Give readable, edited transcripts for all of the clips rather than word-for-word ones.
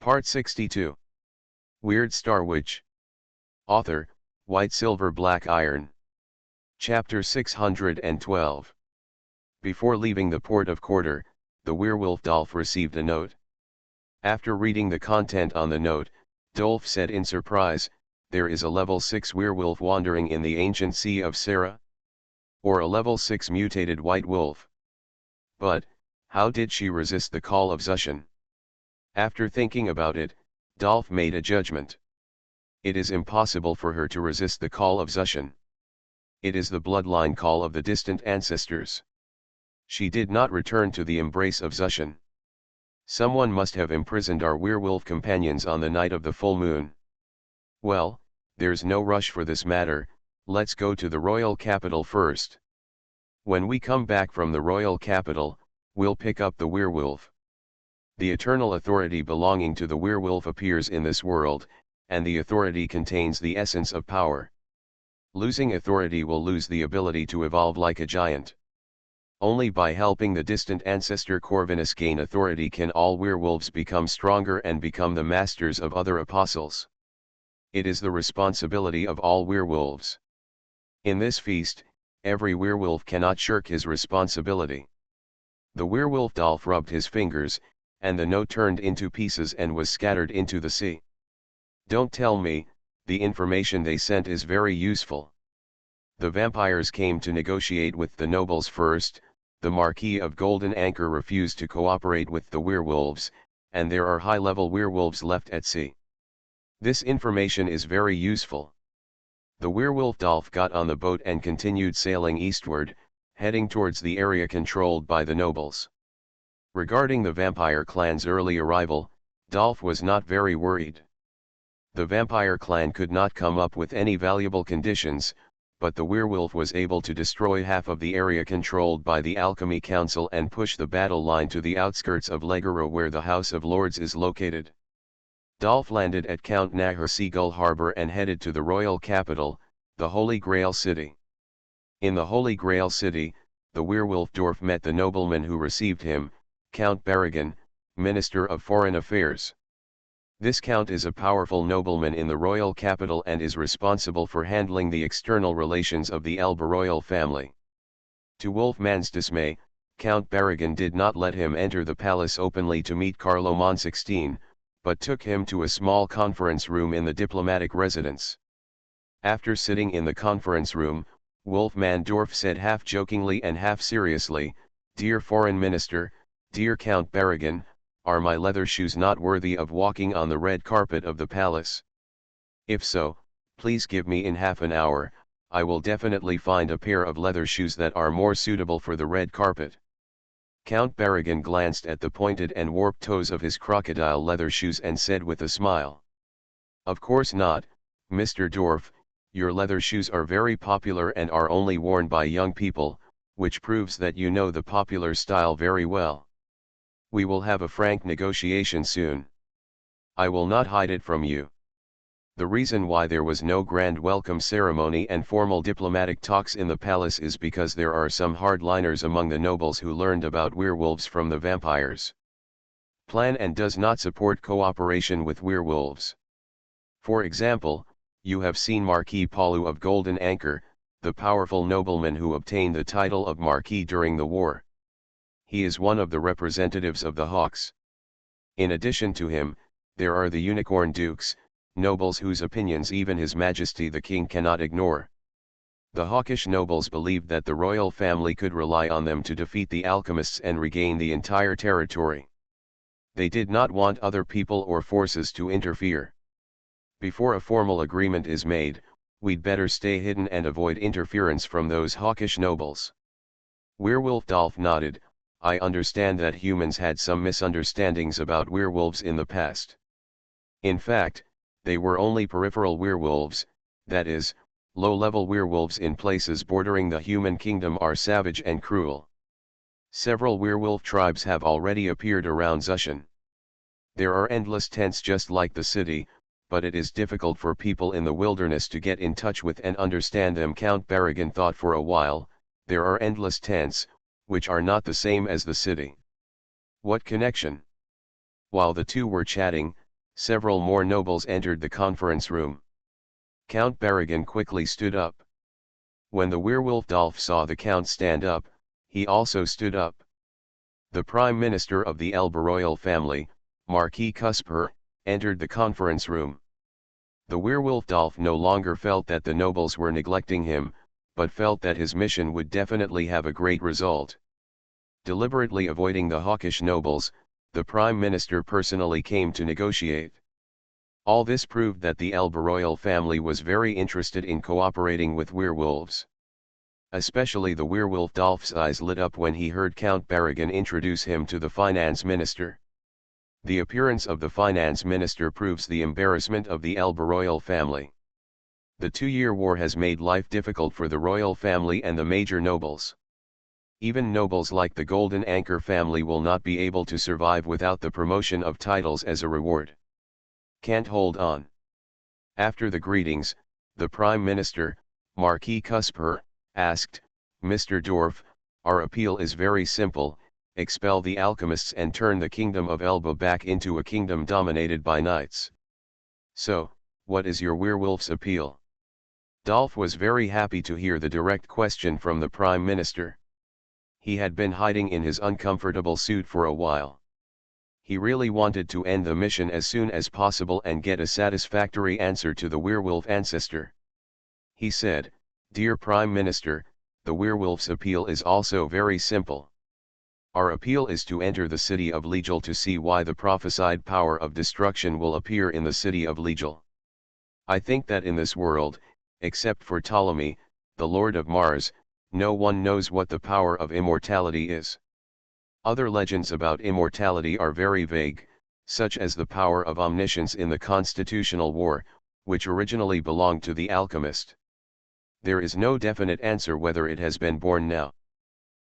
Part 62. Weird Star Witch. Author, White Silver Black Iron. Chapter 612. Before leaving the port of Quarter, the werewolf Dolph received a note. After reading the content on the note, Dolph said in surprise, "There is a level 6 werewolf wandering in the ancient sea of Sarah? Or a level 6 mutated white wolf? But, how did she resist the call of Xuanhuan?" After thinking about it, Dolph made a judgment. It is impossible for her to resist the call of Xuanhuan. It is the bloodline call of the distant ancestors. She did not return to the embrace of Xuanhuan. Someone must have imprisoned our werewolf companions on the night of the full moon. Well, there's no rush for this matter, let's go to the royal capital first. When we come back from the royal capital, we'll pick up the werewolf. The eternal authority belonging to the werewolf appears in this world, and the authority contains the essence of power. Losing authority will lose the ability to evolve like a giant. Only by helping the distant ancestor Corvinus gain authority can all werewolves become stronger and become the masters of other apostles. It is the responsibility of all werewolves. In this feast, every werewolf cannot shirk his responsibility. The werewolf Dolph rubbed his fingers, and the note turned into pieces and was scattered into the sea. Don't tell me, the information they sent is very useful. The vampires came to negotiate with the nobles first, the Marquis of Golden Anchor refused to cooperate with the werewolves, and there are high-level werewolves left at sea. This information is very useful. The werewolf Dolph got on the boat and continued sailing eastward, heading towards the area controlled by the nobles. Regarding the vampire clan's early arrival, Dolph was not very worried. The vampire clan could not come up with any valuable conditions, but the werewolf was able to destroy half of the area controlled by the Alchemy Council and push the battle line to the outskirts of Legara where the House of Lords is located. Dolph landed at Count Nahar Seagull Harbor and headed to the royal capital, the Holy Grail City. In the Holy Grail City, the werewolf dwarf met the nobleman who received him, Count Baragan, Minister of Foreign Affairs. This count is a powerful nobleman in the royal capital and is responsible for handling the external relations of the Elba royal family. To Wolfman's dismay, Count Baragan did not let him enter the palace openly to meet Carloman 16, but took him to a small conference room in the diplomatic residence. After sitting in the conference room, Wolfman Dwarf said half jokingly and half seriously, "Dear Foreign Minister, dear Count Baragan, are my leather shoes not worthy of walking on the red carpet of the palace? If so, please give me in half an hour, I will definitely find a pair of leather shoes that are more suitable for the red carpet." Count Baragan glanced at the pointed and warped toes of his crocodile leather shoes and said with a smile, "Of course not, Mr. Dwarf, your leather shoes are very popular and are only worn by young people, which proves that you know the popular style very well. We will have a frank negotiation soon. I will not hide it from you. The reason why there was no grand welcome ceremony and formal diplomatic talks in the palace is because there are some hardliners among the nobles who learned about werewolves from the vampires. Plan and does not support cooperation with werewolves. For example, you have seen Marquis Palu of Golden Anchor, the powerful nobleman who obtained the title of Marquis during the war. He is one of the representatives of the Hawks. In addition to him, there are the Unicorn Dukes, nobles whose opinions even His Majesty the King cannot ignore. The hawkish nobles believed that the royal family could rely on them to defeat the alchemists and regain the entire territory. They did not want other people or forces to interfere. Before a formal agreement is made, we'd better stay hidden and avoid interference from those hawkish nobles." Werewolf Dolph nodded. "I understand that humans had some misunderstandings about werewolves in the past. In fact, they were only peripheral werewolves, that is, low-level werewolves in places bordering the human kingdom are savage and cruel. Several werewolf tribes have already appeared around Xuanhuan. There are endless tents just like the city, but it is difficult for people in the wilderness to get in touch with and understand them." Count Baragan thought for a while. "There are endless tents, which are not the same as the city. What connection?" While the two were chatting, Several more nobles entered the conference room. Count Baragan quickly stood up. When the werewolf Dolph saw the count stand up, he also stood up. The Prime Minister of the Elba royal family, Marquis Cusper, entered the conference room. The werewolf Dolph no longer felt that the nobles were neglecting him, but felt that his mission would definitely have a great result. Deliberately avoiding the hawkish nobles, the Prime Minister personally came to negotiate. All this proved that the Elba royal family was very interested in cooperating with werewolves. Especially the werewolf Dolph's eyes lit up when he heard Count Baragan introduce him to the finance minister. The appearance of the finance minister proves the embarrassment of the Elba royal family. The 2-year war has made life difficult for the royal family and the major nobles. Even nobles like the Golden Anchor family will not be able to survive without the promotion of titles as a reward. Can't hold on. After the greetings, the Prime Minister, Marquis Cusper, asked, "Mr. Dorf, our appeal is very simple: expel the alchemists and turn the kingdom of Elba back into a kingdom dominated by knights. So, what is your werewolf's appeal?" Dolph was very happy to hear the direct question from the Prime Minister. He had been hiding in his uncomfortable suit for a while. He really wanted to end the mission as soon as possible and get a satisfactory answer to the werewolf ancestor. He said, "Dear Prime Minister, the werewolf's appeal is also very simple. Our appeal is to enter the city of Legil to see why the prophesied power of destruction will appear in the city of Legil. I think that in this world, except for Ptolemy, the Lord of Mars, no one knows what the power of immortality is. Other legends about immortality are very vague, such as the power of omniscience in the Constitutional War, which originally belonged to the alchemist. There is no definite answer whether it has been born now.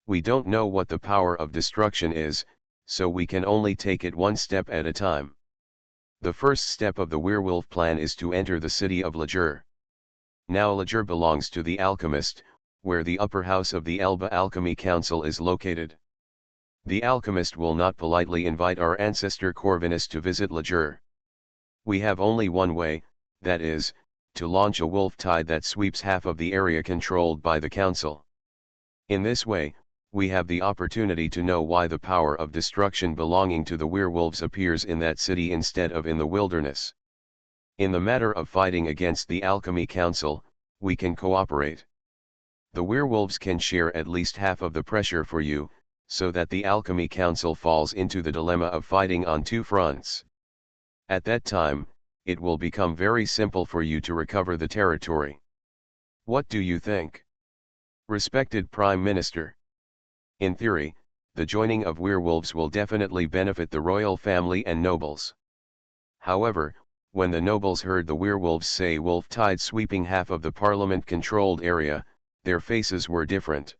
We don't know what the power of destruction is, so we can only take it one step at a time. The first step of the werewolf plan is to enter the city of Legir. Now Legir belongs to the alchemist, where the upper house of the Elba Alchemy Council is located. The alchemist will not politely invite our ancestor Corvinus to visit Legir. We have only one way, that is, to launch a wolf tide that sweeps half of the area controlled by the council. In this way, we have the opportunity to know why the power of destruction belonging to the werewolves appears in that city instead of in the wilderness. In the matter of fighting against the Alchemy Council, we can cooperate. The werewolves can share at least half of the pressure for you, so that the Alchemy Council falls into the dilemma of fighting on 2 fronts. At that time, it will become very simple for you to recover the territory. What do you think? Respected Prime Minister. In theory, the joining of werewolves will definitely benefit the royal family and nobles. However, when the nobles heard the werewolves say wolf tide sweeping half of the parliament-controlled area, their faces were different.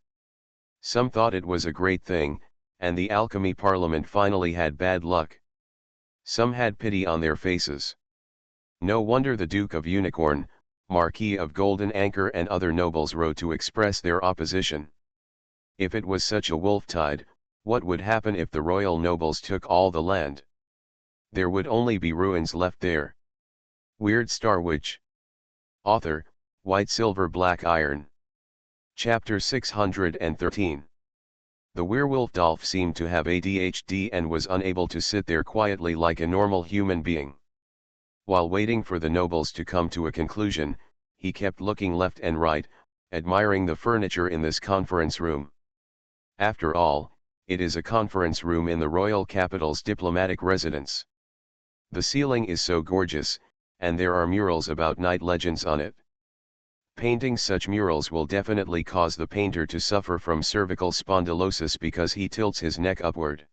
Some thought it was a great thing, and the alchemy parliament finally had bad luck. Some had pity on their faces. No wonder the Duke of Unicorn, Marquis of Golden Anchor and other nobles wrote to express their opposition. If it was such a wolf tide, what would happen if the royal nobles took all the land? There would only be ruins left there. Weird Star Witch. Author, White Silver Black Iron. Chapter 613. The werewolf Dolph seemed to have ADHD and was unable to sit there quietly like a normal human being. While waiting for the nobles to come to a conclusion, he kept looking left and right, admiring the furniture in this conference room. After all, it is a conference room in the royal capital's diplomatic residence. The ceiling is so gorgeous, and there are murals about knight legends on it. Painting such murals will definitely cause the painter to suffer from cervical spondylosis because he tilts his neck upward.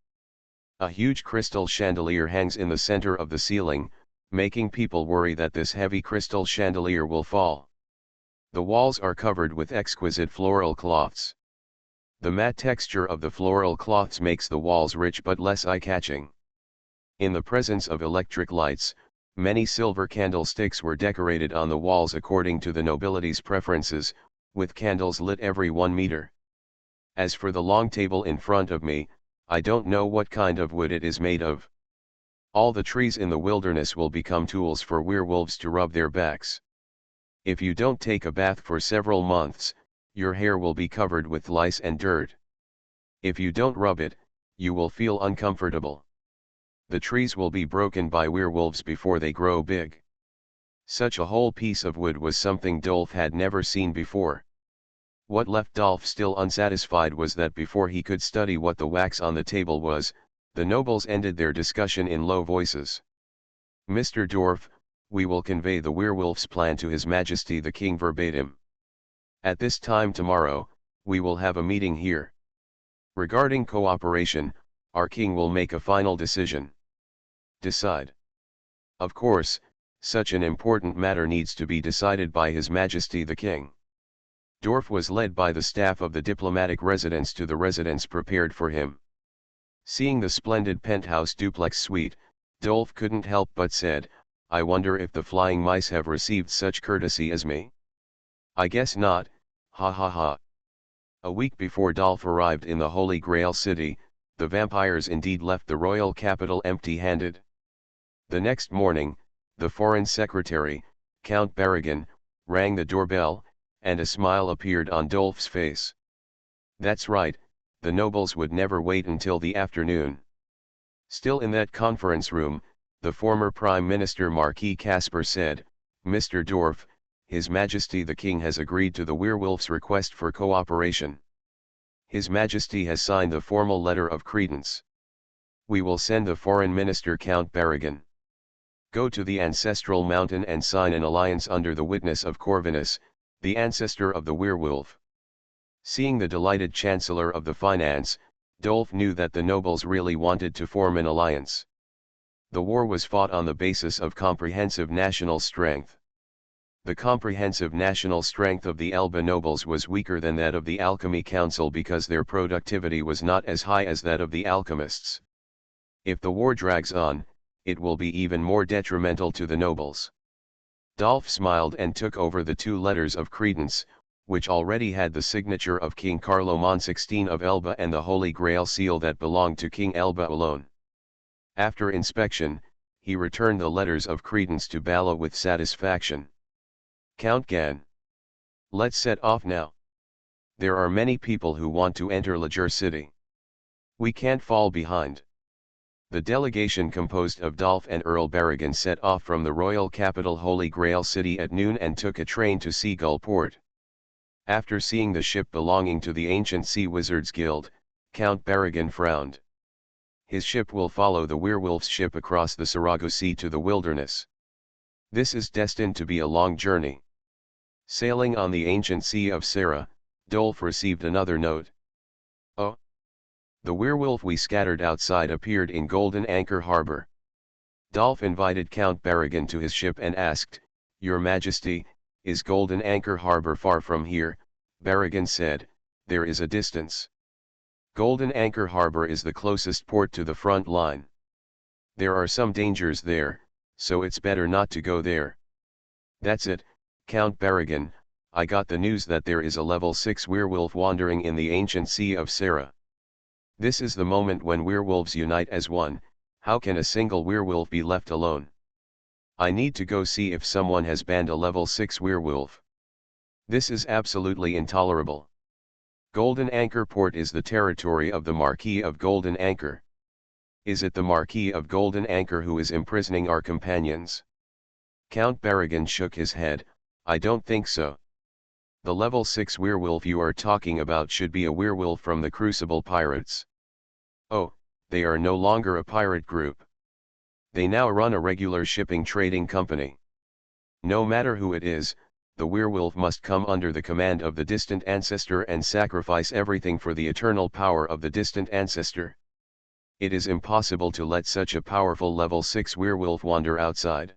A huge crystal chandelier hangs in the center of the ceiling, making people worry that this heavy crystal chandelier will fall. The walls are covered with exquisite floral cloths. The matte texture of the floral cloths makes the walls rich but less eye-catching. In the presence of electric lights, many silver candlesticks were decorated on the walls according to the nobility's preferences, with candles lit every 1 meter. As for the long table in front of me, I don't know what kind of wood it is made of. All the trees in the wilderness will become tools for werewolves to rub their backs. If you don't take a bath for several months, your hair will be covered with lice and dirt. If you don't rub it, you will feel uncomfortable. The trees will be broken by werewolves before they grow big. Such a whole piece of wood was something Dolph had never seen before. What left Dolph still unsatisfied was that before he could study what the wax on the table was, the nobles ended their discussion in low voices. "Mr. Dwarf, we will convey the werewolf's plan to His Majesty the King verbatim. At this time tomorrow, we will have a meeting here. Regarding cooperation, our king will make a final decision." Decide. Of course, such an important matter needs to be decided by His Majesty the King. Dorf was led by the staff of the diplomatic residence to the residence prepared for him. Seeing the splendid penthouse duplex suite, Dolph couldn't help but said, "I wonder if the flying mice have received such courtesy as me? I guess not, ha ha ha." A week before Dolph arrived in the Holy Grail city, the vampires indeed left the royal capital empty-handed. The next morning, the foreign secretary, Count Barragan, rang the doorbell, and a smile appeared on Dolph's face. That's right, the nobles would never wait until the afternoon. Still in that conference room, the former Prime Minister Marquis Casper said, "Mr. Dorf, His Majesty the King has agreed to the werewolf's request for cooperation. His Majesty has signed the formal letter of credence. We will send the Foreign Minister Count Barragan. Go to the ancestral mountain and sign an alliance under the witness of Corvinus, the ancestor of the werewolf." Seeing the delighted Chancellor of the Finance, Dolph knew that the nobles really wanted to form an alliance. The war was fought on the basis of comprehensive national strength. The comprehensive national strength of the Elba nobles was weaker than that of the Alchemy Council because their productivity was not as high as that of the alchemists. If the war drags on, it will be even more detrimental to the nobles. Dolph smiled and took over the 2 letters of credence, which already had the signature of King Carloman XVI of Elba and the Holy Grail seal that belonged to King Elba alone. After inspection, he returned the letters of credence to Bala with satisfaction. "Count Gan. Let's set off now. There are many people who want to enter Lajur city. We can't fall behind." The delegation composed of Dolph and Earl Barragan set off from the royal capital Holy Grail city at noon and took a train to Seagull Port. After seeing the ship belonging to the ancient Sea Wizards Guild, Count Barragan frowned. His ship will follow the werewolf's ship across the Sarago Sea to the wilderness. This is destined to be a long journey. Sailing on the ancient Sea of Sarah, Dolph received another note. Oh! The werewolf we scattered outside appeared in Golden Anchor Harbor. Dolph invited Count Barragan to his ship and asked, "Your Majesty, is Golden Anchor Harbor far from here?" Barragan said, "There is a distance. Golden Anchor Harbor is the closest port to the front line. There are some dangers there, so it's better not to go there." "That's it, Count Barragan, I got the news that there is a level 6 werewolf wandering in the ancient Sea of Sarah. This is the moment when werewolves unite as one. How can a single werewolf be left alone? I need to go see if someone has banned a level 6 werewolf. This is absolutely intolerable. Golden Anchor Port is the territory of the Marquis of Golden Anchor. Is it the Marquis of Golden Anchor who is imprisoning our companions?" Count Barragan shook his head, "I don't think so. The level 6 werewolf you are talking about should be a werewolf from the Crucible Pirates." "Oh, they are no longer a pirate group. They now run a regular shipping trading company. No matter who it is, the werewolf must come under the command of the distant ancestor and sacrifice everything for the eternal power of the distant ancestor. It is impossible to let such a powerful level 6 werewolf wander outside."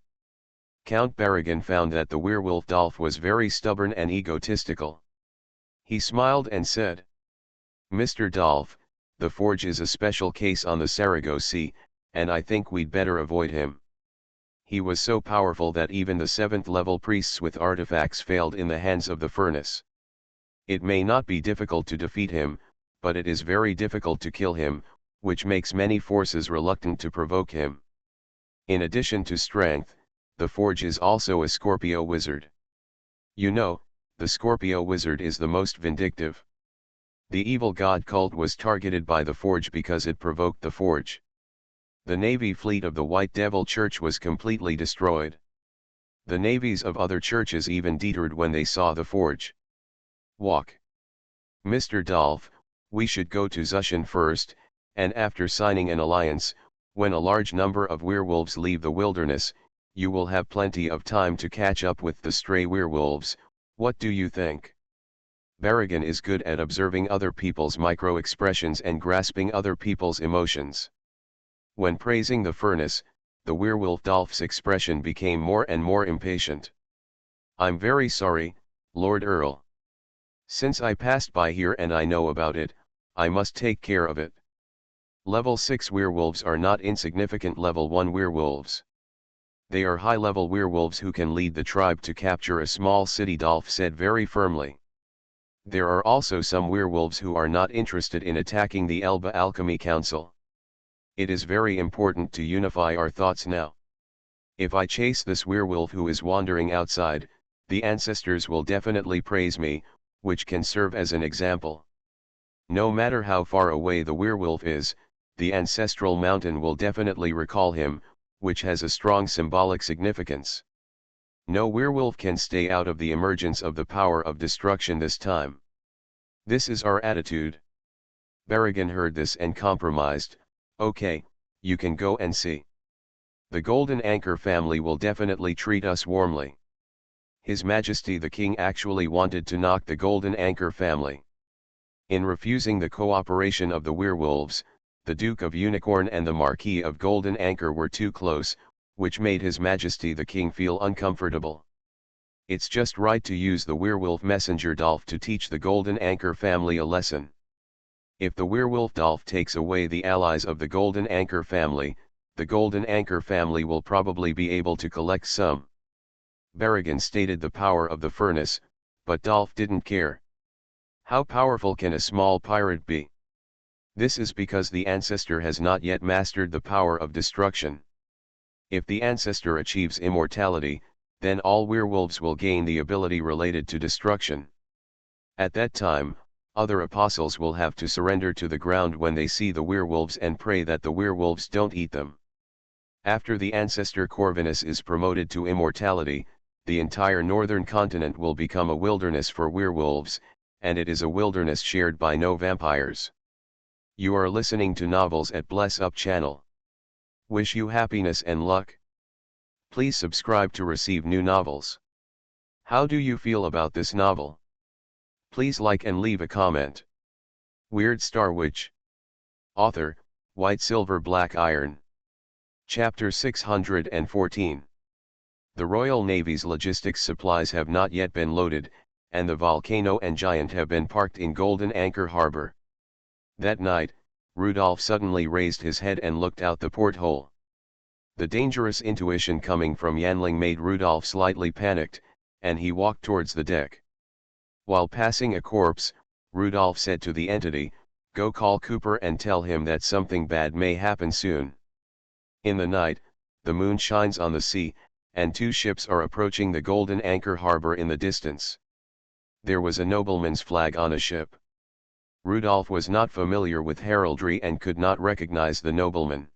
Count Barragan found that the werewolf Dolph was very stubborn and egotistical. He smiled and said, "Mr. Dolph, the Forge is a special case on the Sarago Sea, and I think we'd better avoid him. He was so powerful that even the 7th level priests with artifacts failed in the hands of the furnace. It may not be difficult to defeat him, but it is very difficult to kill him, which makes many forces reluctant to provoke him. In addition to strength, the forge is also a Scorpio wizard. You know, the Scorpio wizard is the most vindictive. The evil god cult was targeted by the forge because it provoked the forge. The navy fleet of the White Devil Church was completely destroyed. The navies of other churches even deterred when they saw the forge. Walk. Mr. Dolph, we should go to Xuanhuan first, and after signing an alliance, when a large number of werewolves leave the wilderness, you will have plenty of time to catch up with the stray werewolves. What do you think? Barragan is good at observing other people's micro-expressions and grasping other people's emotions. When praising the furnace, the werewolf Dolph's expression became more and more impatient. I'm very sorry, Lord Earl. Since I passed by here and I know about it, I must take care of it. Level 6 werewolves are not insignificant level 1 werewolves. They are high-level werewolves who can lead the tribe to capture a small city, Dolph said very firmly. There are also some werewolves who are not interested in attacking the Elba Alchemy Council. It is very important to unify our thoughts now. If I chase this werewolf who is wandering outside, the ancestors will definitely praise me, which can serve as an example. No matter how far away the werewolf is, the ancestral mountain will definitely recall him, which has a strong symbolic significance. No werewolf can stay out of the emergence of the power of destruction this time. This is our attitude. Barragan heard this and compromised. Okay, you can go and see. The Golden Anchor family will definitely treat us warmly. His Majesty the King actually wanted to knock the Golden Anchor family. In refusing the cooperation of the werewolves, the Duke of Unicorn and the Marquis of Golden Anchor were too close, which made His Majesty the King feel uncomfortable. It's just right to use the werewolf messenger Dolph to teach the Golden Anchor family a lesson. If the werewolf Dolph takes away the allies of the Golden Anchor family, the Golden Anchor family will probably be able to collect some. Barragan stated the power of the furnace, but Dolph didn't care. How powerful can a small pirate be? This is because the ancestor has not yet mastered the power of destruction. If the ancestor achieves immortality, then all werewolves will gain the ability related to destruction. At that time, other apostles will have to surrender to the ground when they see the werewolves and pray that the werewolves don't eat them. After the ancestor Corvinus is promoted to immortality, the entire northern continent will become a wilderness for werewolves, and it is a wilderness shared by no vampires. You are listening to Novels at Bless Up channel. Wish you happiness and luck. Please subscribe to receive new novels. How do you feel about this novel? Please like and leave a comment. Weird Star Witch. Author, White Silver Black Iron. Chapter 614. The Royal Navy's logistics supplies have not yet been loaded, and the Volcano and Giant have been parked in Golden Anchor Harbor. That night, Rudolph suddenly raised his head and looked out the porthole. The dangerous intuition coming from Yanling made Rudolph slightly panicked, and he walked towards the deck. While passing a corpse, Rudolph said to the entity, "Go call Cooper and tell him that something bad may happen soon." In the night, the moon shines on the sea, and two ships are approaching the Golden Anchor harbor in the distance. There was a nobleman's flag on a ship. Rudolph was not familiar with heraldry and could not recognize the nobleman.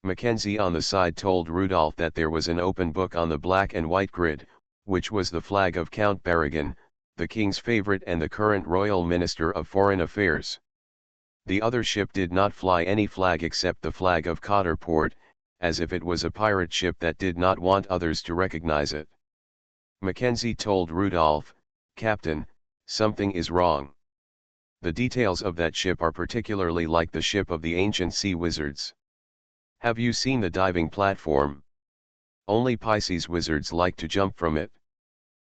Mackenzie on the side told Rudolph that there was an open book on the black and white grid, which was the flag of Count Barragan, the king's favorite and the current royal minister of foreign affairs. The other ship did not fly any flag except the flag of Cotterport, as if it was a pirate ship that did not want others to recognize it. Mackenzie told Rudolph, "Captain, something is wrong. The details of that ship are particularly like the ship of the ancient sea wizards. Have you seen the diving platform? Only Pisces wizards like to jump from it.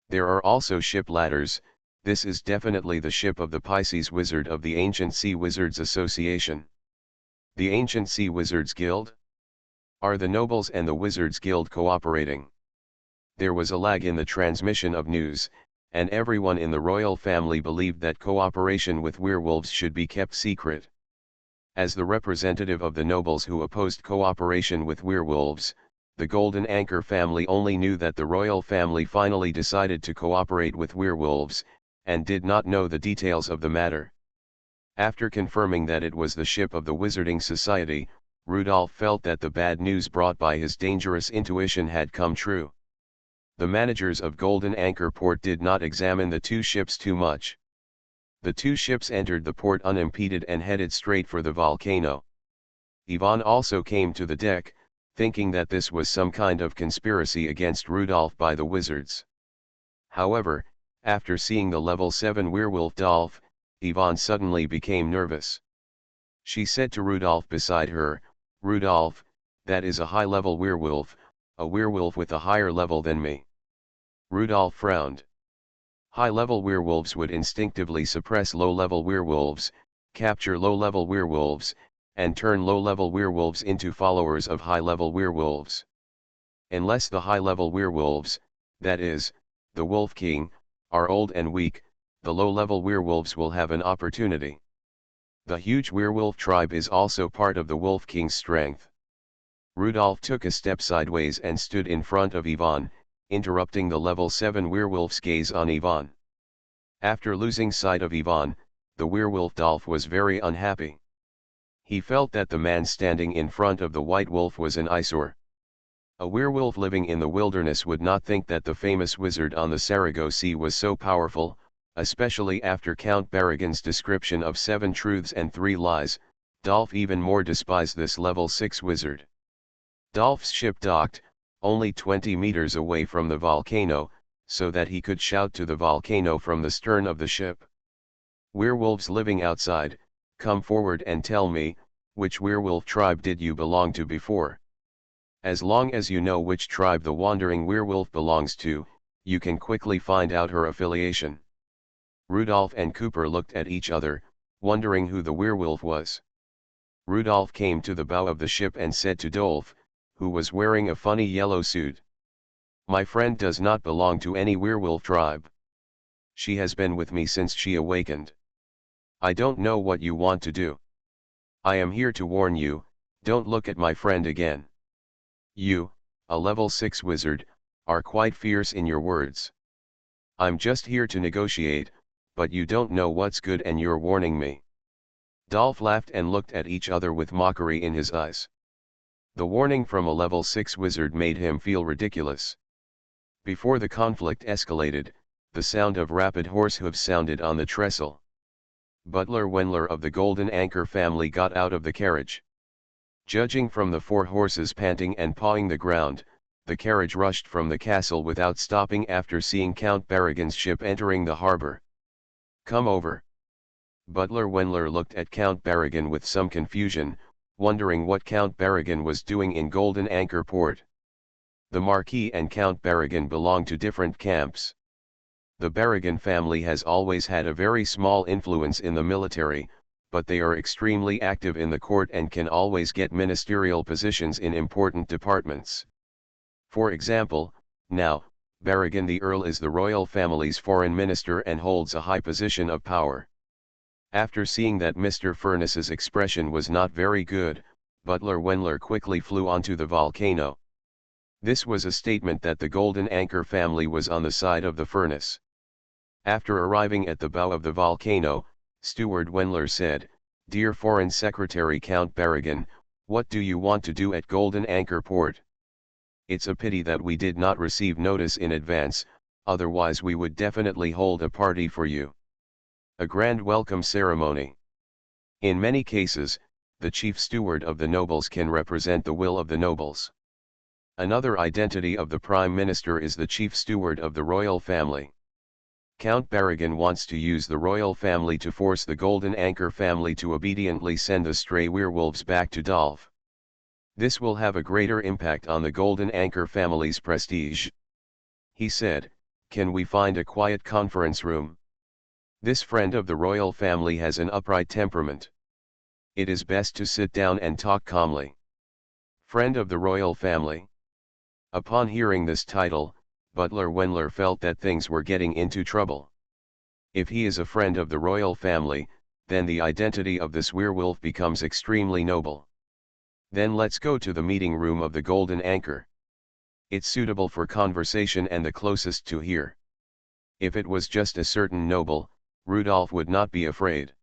There are also ship ladders. This is definitely the ship of the Pisces wizard of the Ancient Sea Wizards Association. The Ancient Sea Wizards Guild? Are the nobles and the Wizards Guild cooperating?" There was a lag in the transmission of news, and everyone in the royal family believed that cooperation with werewolves should be kept secret. As the representative of the nobles who opposed cooperation with werewolves, the Golden Anchor family only knew that the royal family finally decided to cooperate with werewolves, and did not know the details of the matter. After confirming that it was the ship of the Wizarding Society, Rudolph felt that the bad news brought by his dangerous intuition had come true. The managers of Golden Anchor Port did not examine the two ships too much. The two ships entered the port unimpeded and headed straight for the volcano. Ivan also came to the deck, thinking that this was some kind of conspiracy against Rudolph by the wizards. However, after seeing the level 7 werewolf Dolph, Ivan suddenly became nervous. She said to Rudolph beside her, "Rudolph, that is a high-level werewolf, a werewolf with a higher level than me." Rudolph frowned. High-level werewolves would instinctively suppress low-level werewolves, capture low-level werewolves, and turn low-level werewolves into followers of high-level werewolves. Unless the high-level werewolves, that is, the Wolf King, are old and weak, the low-level werewolves will have an opportunity. The huge werewolf tribe is also part of the Wolf King's strength. Rudolph took a step sideways and stood in front of Ivan, interrupting the level 7 werewolf's gaze on Ivan. After losing sight of Ivan, the werewolf Dolph was very unhappy. He felt that the man standing in front of the white wolf was an eyesore. A werewolf living in the wilderness would not think that the famous wizard on the Sarago Sea was so powerful, especially after Count Barragan's description of 7 truths and 3 lies. Dolph even more despised this level 6 wizard. Dolph's ship docked, only 20 meters away from the volcano, so that he could shout to the volcano from the stern of the ship. "Werewolves living outside, come forward and tell me, which werewolf tribe did you belong to before? As long as you know which tribe the wandering werewolf belongs to, you can quickly find out her affiliation." Rudolph and Cooper looked at each other, wondering who the werewolf was. Rudolph came to the bow of the ship and said to Dolph, who was wearing a funny yellow suit, "My friend does not belong to any werewolf tribe. She has been with me since she awakened. I don't know what you want to do. I am here to warn you, don't look at my friend again. You, a level 6 wizard, are quite fierce in your words. I'm just here to negotiate, but you don't know what's good and you're warning me." Dolph laughed and looked at each other with mockery in his eyes. The warning from a level 6 wizard made him feel ridiculous. Before the conflict escalated, the sound of rapid horse hooves sounded on the trestle. Butler Wendler of the Golden Anchor family got out of the carriage. Judging from the 4 horses panting and pawing the ground, the carriage rushed from the castle without stopping after seeing Count Barragan's ship entering the harbor. "Come over." Butler Wendler looked at Count Barragan with some confusion, wondering what Count Barragan was doing in Golden Anchor Port. The Marquis and Count Barragan belong to different camps. The Barragan family has always had a very small influence in the military, but they are extremely active in the court and can always get ministerial positions in important departments. For example, now, Barragan the Earl is the royal family's foreign minister and holds a high position of power. After seeing that Mr. Furness's expression was not very good, Butler Wendler quickly flew onto the volcano. This was a statement that the Golden Anchor family was on the side of the furnace. After arriving at the bow of the volcano, Steward Wendler said, "Dear Foreign Secretary Count Barragan, what do you want to do at Golden Anchor Port? It's a pity that we did not receive notice in advance, otherwise we would definitely hold a party for you. A grand welcome ceremony. In many cases, the chief steward of the nobles can represent the will of the nobles. Another identity of the Prime Minister is the chief steward of the royal family. Count Barragan wants to use the royal family to force the Golden Anchor family to obediently send the stray werewolves back to Dolph. This will have a greater impact on the Golden Anchor family's prestige." He said, "Can we find a quiet conference room? This friend of the royal family has an upright temperament. It is best to sit down and talk calmly." Friend of the royal family. Upon hearing this title, Butler Wendler felt that things were getting into trouble. If he is a friend of the royal family, then the identity of this werewolf becomes extremely noble. "Then let's go to the meeting room of the Golden Anchor." It's suitable for conversation and the closest to hear. If it was just a certain noble, Rudolph would not be afraid.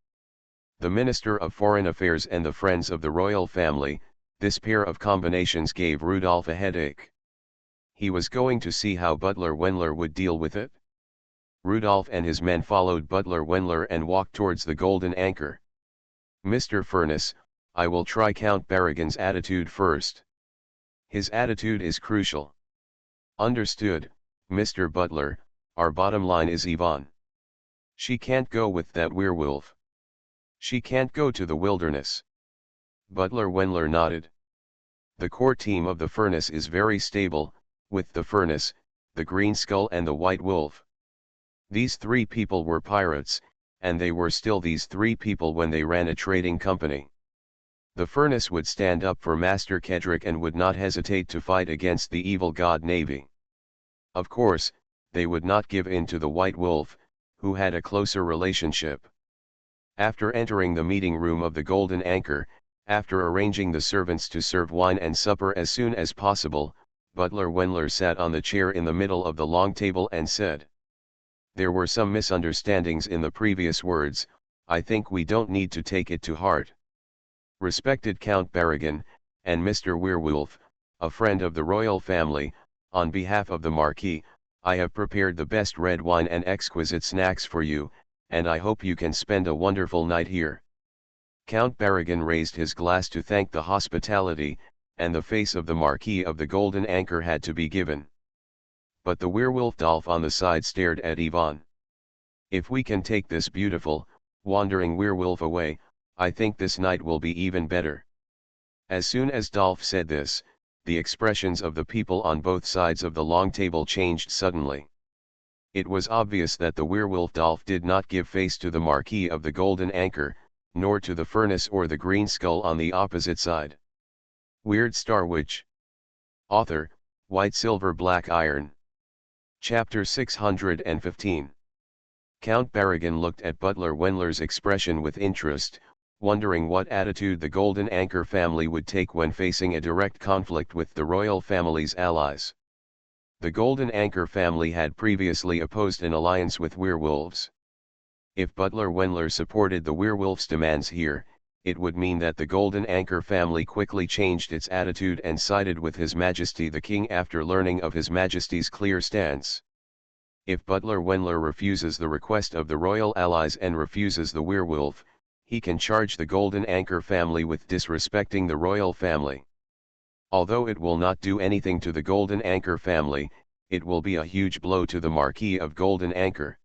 The Minister of Foreign Affairs and the friends of the royal family, this pair of combinations gave Rudolph a headache. He was going to see how Butler Wendler would deal with it. Rudolph and his men followed Butler Wendler and walked towards the Golden Anchor. "Mr. Furness, I will try Count Barragan's attitude first. His attitude is crucial." "Understood, Mr. Butler, our bottom line is Yvonne. She can't go with that werewolf. She can't go to the wilderness." Butler Wendler nodded. "The core team of the Furnace is very stable, with the Furnace, the Green Skull and the White Wolf. These three people were pirates, and they were still these three people when they ran a trading company. The Furnace would stand up for Master Kedrick and would not hesitate to fight against the evil god Navy. Of course, they would not give in to the White Wolf, who had a closer relationship." After entering the meeting room of the Golden Anchor, after arranging the servants to serve wine and supper as soon as possible, Butler Wendler sat on the chair in the middle of the long table and said, "There were some misunderstandings in the previous words. I think we don't need to take it to heart. Respected Count Barragan, and Mr. Werewolf, a friend of the royal family, on behalf of the Marquis, I have prepared the best red wine and exquisite snacks for you, and I hope you can spend a wonderful night here." Count Barragan raised his glass to thank the hospitality, and the face of the Marquis of the Golden Anchor had to be given. But the werewolf Dolph on the side stared at Yvonne. "If we can take this beautiful, wandering werewolf away, I think this night will be even better." As soon as Dolph said this, the expressions of the people on both sides of the long table changed suddenly. It was obvious that the werewolf Dolph did not give face to the Marquis of the Golden Anchor, nor to the Furnace or the Green Skull on the opposite side. Weird Star Witch. Author, White Silver Black Iron. Chapter 615. Count Barragan looked at Butler Wendler's expression with interest, wondering what attitude the Golden Anchor family would take when facing a direct conflict with the royal family's allies. The Golden Anchor family had previously opposed an alliance with werewolves. If Butler Wendler supported the werewolf's demands here, it would mean that the Golden Anchor family quickly changed its attitude and sided with His Majesty the King after learning of His Majesty's clear stance. If Butler Wendler refuses the request of the royal allies and refuses the werewolf, he can charge the Golden Anchor family with disrespecting the royal family. Although it will not do anything to the Golden Anchor family, it will be a huge blow to the Marquis of Golden Anchor.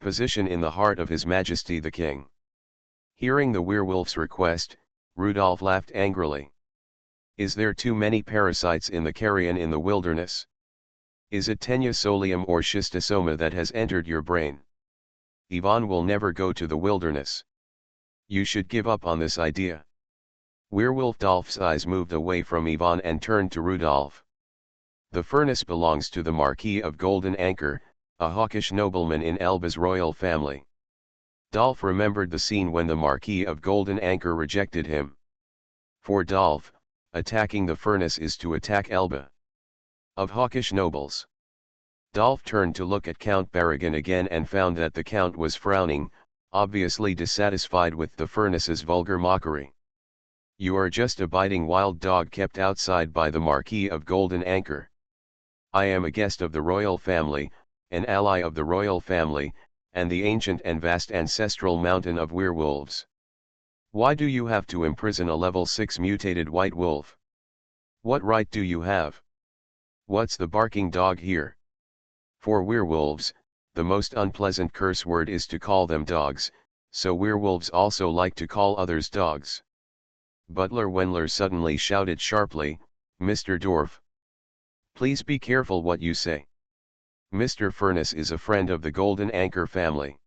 Position in the heart of His Majesty the King. Hearing the werewolf's request, Rudolph laughed angrily. "Is there too many parasites in the carrion in the wilderness? Is it Tenosolium or Schistosoma that has entered your brain? Yvonne will never go to the wilderness. You should give up on this idea." Werewolf Dolph's eyes moved away from Yvonne and turned to Rudolph. "The Furnace belongs to the Marquis of Golden Anchor, a hawkish nobleman in Elba's royal family." Dolph remembered the scene when the Marquis of Golden Anchor rejected him. For Dolph, attacking the Furnace is to attack Elba. Of hawkish nobles. Dolph turned to look at Count Barragan again and found that the Count was frowning, obviously dissatisfied with the Furnace's vulgar mockery. "You are just a biting wild dog kept outside by the Marquis of Golden Anchor. I am a guest of the royal family, an ally of the royal family, and the ancient and vast ancestral mountain of werewolves. Why do you have to imprison a level 6 mutated white wolf? What right do you have? What's the barking dog here?" For werewolves, the most unpleasant curse word is to call them dogs, so werewolves also like to call others dogs. Butler Wendler suddenly shouted sharply, "Mr. Dorf! Please be careful what you say. Mr. Furnace is a friend of the Golden Anchor family.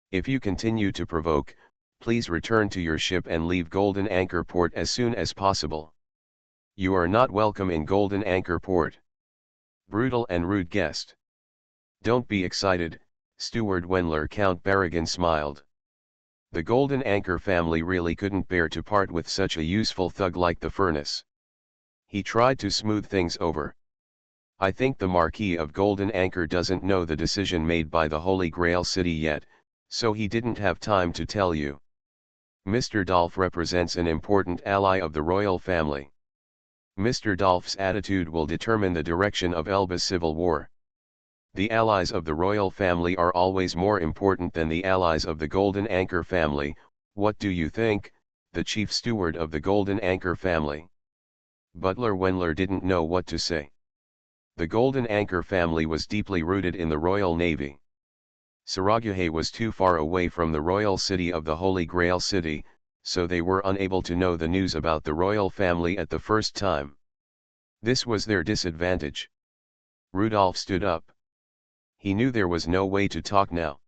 If you continue to provoke, please return to your ship and leave Golden Anchor Port as soon as possible. You are not welcome in Golden Anchor Port. Brutal and rude guest." "Don't be excited, Steward Wendler." Count Barragan smiled. The Golden Anchor family really couldn't bear to part with such a useful thug like the Furnace. He tried to smooth things over. I think the Marquis of Golden Anchor doesn't know the decision made by the Holy Grail City yet, so he didn't have time to tell you. Mr. Dolph represents an important ally of the royal family. Mr. Dolph's attitude will determine the direction of Elba's civil war. The allies of the royal family are always more important than the allies of the Golden Anchor family. What do you think, the chief steward of the Golden Anchor family? Butler Wendler didn't know what to say. The Golden Anchor family was deeply rooted in the Royal Navy. Saraguhe was too far away from the royal city of the Holy Grail City, so they were unable to know the news about the royal family at the first time. This was their disadvantage. Rudolph stood up. He knew there was no way to talk now.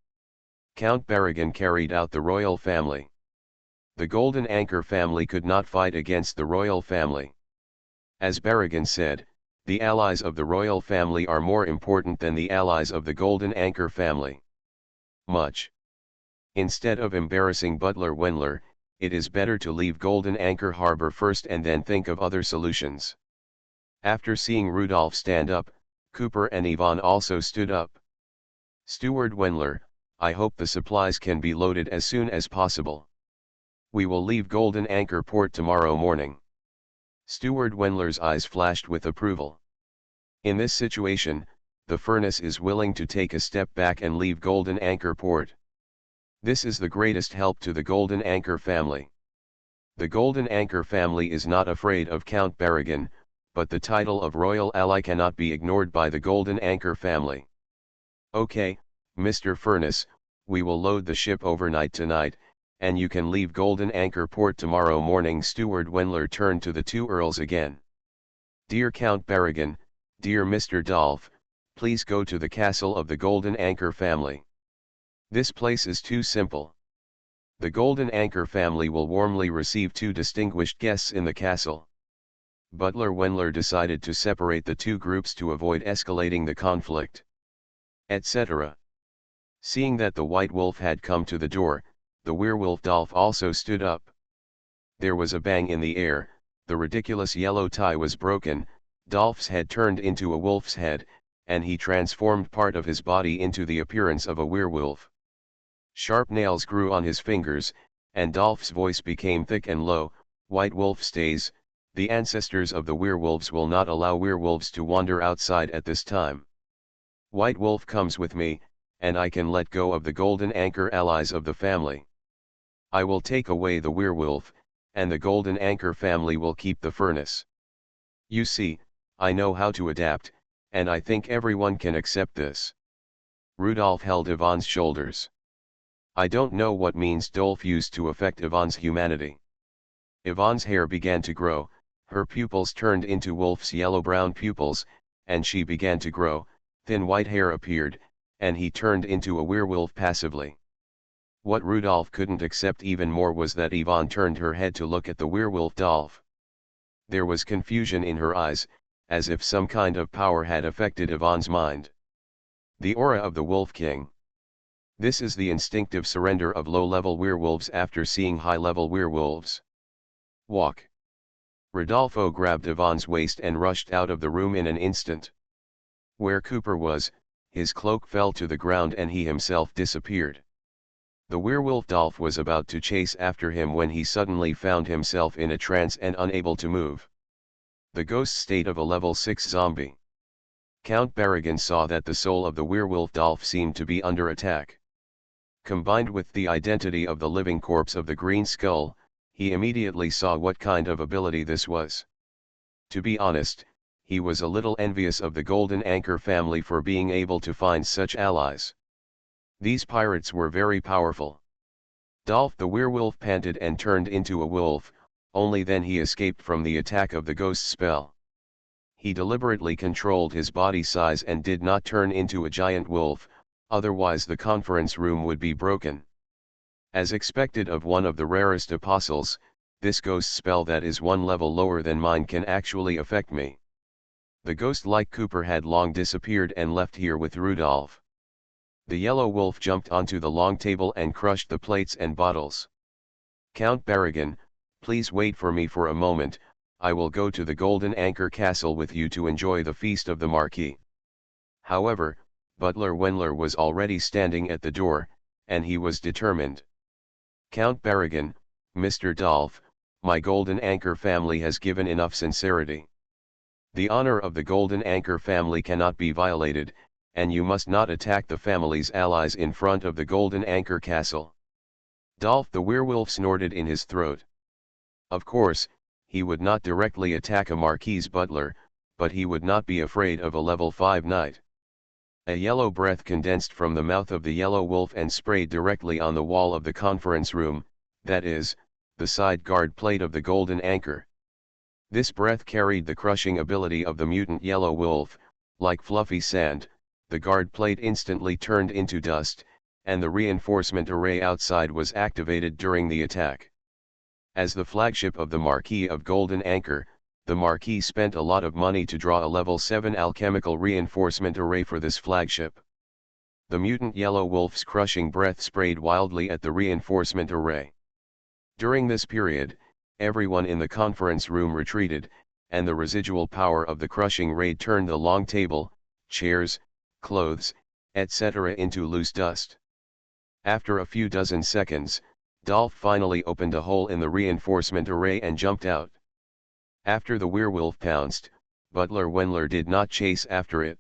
Count Barragan carried out the royal family. The Golden Anchor family could not fight against the royal family. As Barragan said, the allies of the royal family are more important than the allies of the Golden Anchor family. Much. Instead of embarrassing Butler Wendler, it is better to leave Golden Anchor Harbor first and then think of other solutions. After seeing Rudolph stand up, Cooper and Yvonne also stood up. Steward Wendler, I hope the supplies can be loaded as soon as possible. We will leave Golden Anchor Port tomorrow morning. Steward Wendler's eyes flashed with approval. In this situation, the furnace is willing to take a step back and leave Golden Anchor Port. This is the greatest help to the Golden Anchor family. The Golden Anchor family is not afraid of Count Barragan, but the title of royal ally cannot be ignored by the Golden Anchor family. Okay, Mr. Furnace, we will load the ship overnight tonight, and you can leave Golden Anchor Port tomorrow morning. Steward Wendler turned to the two earls again. Dear Count Barragan, dear Mr. Dolph, please go to the castle of the Golden Anchor family. This place is too simple. The Golden Anchor family will warmly receive two distinguished guests in the castle. Butler Wendler decided to separate the two groups to avoid escalating the conflict, etc. Seeing that the White Wolf had come to the door, the werewolf Dolph also stood up. There was a bang in the air, the ridiculous yellow tie was broken, Dolph's head turned into a wolf's head, and he transformed part of his body into the appearance of a werewolf. Sharp nails grew on his fingers, and Dolph's voice became thick and low. White Wolf stays, the ancestors of the werewolves will not allow werewolves to wander outside at this time. White Wolf comes with me, and I can let go of the Golden Anchor allies of the family. I will take away the werewolf, and the Golden Anchor family will keep the furnace. You see, I know how to adapt, and I think everyone can accept this. Rudolph held Yvonne's shoulders. I don't know what means Dolph used to affect Yvonne's humanity. Yvonne's hair began to grow, her pupils turned into Wolf's yellow-brown pupils, and she began to grow, thin white hair appeared, and he turned into a werewolf passively. What Rudolph couldn't accept even more was that Yvonne turned her head to look at the werewolf Dolph. There was confusion in her eyes, as if some kind of power had affected Yvonne's mind. The aura of the Wolf King. This is the instinctive surrender of low-level werewolves after seeing high-level werewolves. Walk. Rodolfo grabbed Yvonne's waist and rushed out of the room in an instant. Where Cooper was, his cloak fell to the ground and he himself disappeared. The werewolf Dolph was about to chase after him when he suddenly found himself in a trance and unable to move. The ghost state of a level 6 zombie. Count Barragan saw that the soul of the werewolf Dolph seemed to be under attack. Combined with the identity of the living corpse of the Green Skull, he immediately saw what kind of ability this was. To be honest, he was a little envious of the Golden Anchor family for being able to find such allies. These pirates were very powerful. Dolph the werewolf panted and turned into a wolf, only then he escaped from the attack of the ghost spell. He deliberately controlled his body size and did not turn into a giant wolf, otherwise the conference room would be broken. As expected of one of the rarest apostles, this ghost spell that is one level lower than mine can actually affect me. The ghost like Cooper had long disappeared and left here with Rudolph. The yellow wolf jumped onto the long table and crushed the plates and bottles. Count Barragan, please wait for me for a moment, I will go to the Golden Anchor Castle with you to enjoy the feast of the Marquis. However, Butler Wendler was already standing at the door, and he was determined. Count Barragan, Mr. Dolph, my Golden Anchor family has given enough sincerity. The honor of the Golden Anchor family cannot be violated, and you must not attack the family's allies in front of the Golden Anchor Castle. Dolph the werewolf snorted in his throat. Of course, he would not directly attack a Marquis butler, but he would not be afraid of a level 5 knight. A yellow breath condensed from the mouth of the yellow wolf and sprayed directly on the wall of the conference room, that is, the side guard plate of the Golden Anchor. This breath carried the crushing ability of the mutant yellow wolf. Like fluffy sand, the guard plate instantly turned into dust, and the reinforcement array outside was activated during the attack. As the flagship of the Marquis of Golden Anchor, the Marquis spent a lot of money to draw a level 7 alchemical reinforcement array for this flagship. The mutant yellow wolf's crushing breath sprayed wildly at the reinforcement array. During this period, everyone in the conference room retreated, and the residual power of the crushing raid turned the long table, chairs, clothes, etc. into loose dust. After a few dozen seconds, Dolph finally opened a hole in the reinforcement array and jumped out. After the werewolf pounced, Butler Wendler did not chase after it.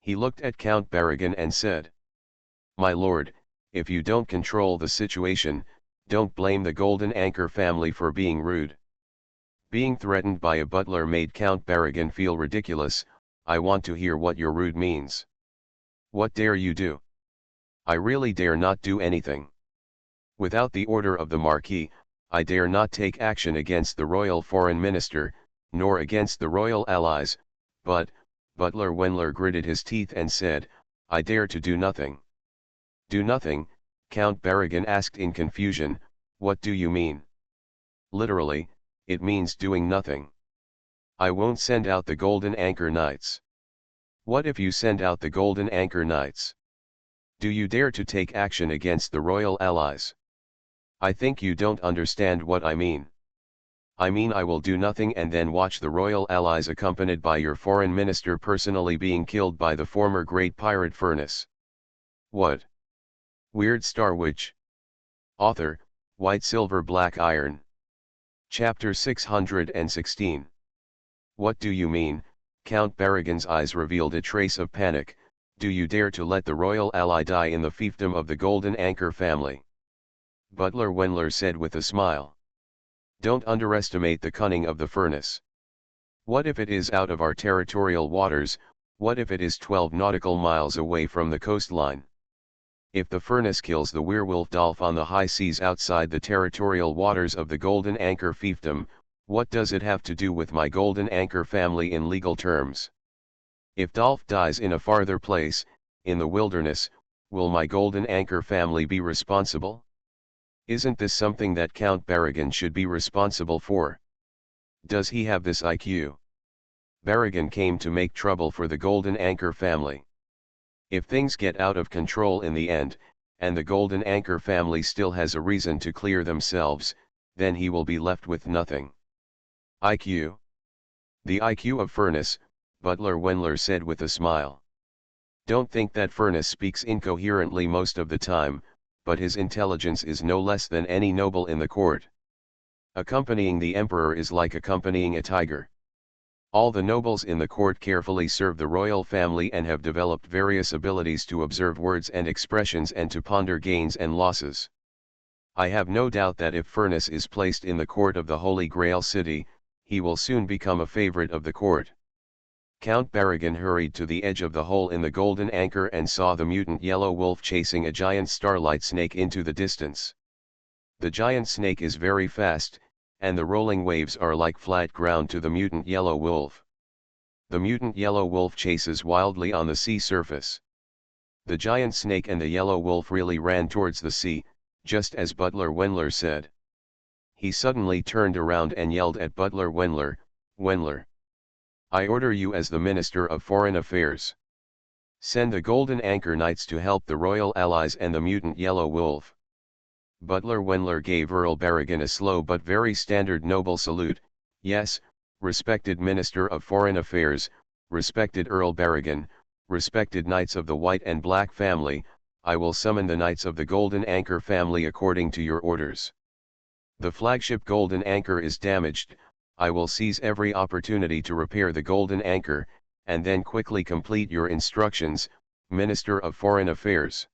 He looked at Count Barragan and said, "My lord, if you don't control the situation, don't blame the Golden Anchor family for being rude." Being threatened by a butler made Count Barragan feel ridiculous. "I want to hear what your rude means. What dare you do?" "I really dare not do anything. Without the order of the Marquis, I dare not take action against the royal foreign minister, nor against the royal allies, but," Butler Wendler gritted his teeth and said, "I dare to do nothing." "Do nothing?" Count Barragan asked in confusion. "What do you mean?" "Literally, it means doing nothing. I won't send out the Golden Anchor Knights." "What if you send out the Golden Anchor Knights? Do you dare to take action against the royal allies?" "I think you don't understand what I mean. I mean I will do nothing and then watch the royal allies accompanied by your foreign minister personally being killed by the former great pirate Furnace." "What? Weird Star Witch." Author, White Silver Black Iron. Chapter 616. "What do you mean?" Count Barragan's eyes revealed a trace of panic. "Do you dare to let the royal ally die in the fiefdom of the Golden Anchor family?" Butler Wendler said with a smile. "Don't underestimate the cunning of the Furnace. What if it is out of our territorial waters? What if it is 12 nautical miles away from the coastline? If the Furnace kills the werewolf Dolph on the high seas outside the territorial waters of the Golden Anchor fiefdom, what does it have to do with my Golden Anchor family in legal terms? If Dolph dies in a farther place, in the wilderness, will my Golden Anchor family be responsible? Isn't this something that Count Barragan should be responsible for? Does he have this IQ? Barragan came to make trouble for the Golden Anchor family. If things get out of control in the end, and the Golden Anchor family still has a reason to clear themselves, then he will be left with nothing." "IQ? The IQ of Furnace," Butler Wendler said with a smile. "Don't think that Furnace speaks incoherently most of the time, but his intelligence is no less than any noble in the court. Accompanying the emperor is like accompanying a tiger. All the nobles in the court carefully serve the royal family and have developed various abilities to observe words and expressions and to ponder gains and losses. I have no doubt that if Furnace is placed in the court of the Holy Grail City, he will soon become a favorite of the court." Count Barragan hurried to the edge of the hole in the Golden Anchor and saw the mutant yellow wolf chasing a giant starlight snake into the distance. The giant snake is very fast, and the rolling waves are like flat ground to the mutant yellow wolf. The mutant yellow wolf chases wildly on the sea surface. The giant snake and the yellow wolf really ran towards the sea, just as Butler Wendler said. He suddenly turned around and yelled at Butler Wendler, "Wendler! I order you as the Minister of Foreign Affairs. Send the Golden Anchor Knights to help the royal allies and the mutant yellow wolf." Butler Wendler gave Earl Barragan a slow but very standard noble salute. Yes, respected Minister of Foreign Affairs, respected Earl Barrigan, respected Knights of the White and Black family, I will summon the Knights of the Golden Anchor family according to your orders. The flagship Golden Anchor is damaged. I will seize every opportunity to repair the Golden Anchor, and then quickly complete your instructions, Minister of Foreign Affairs.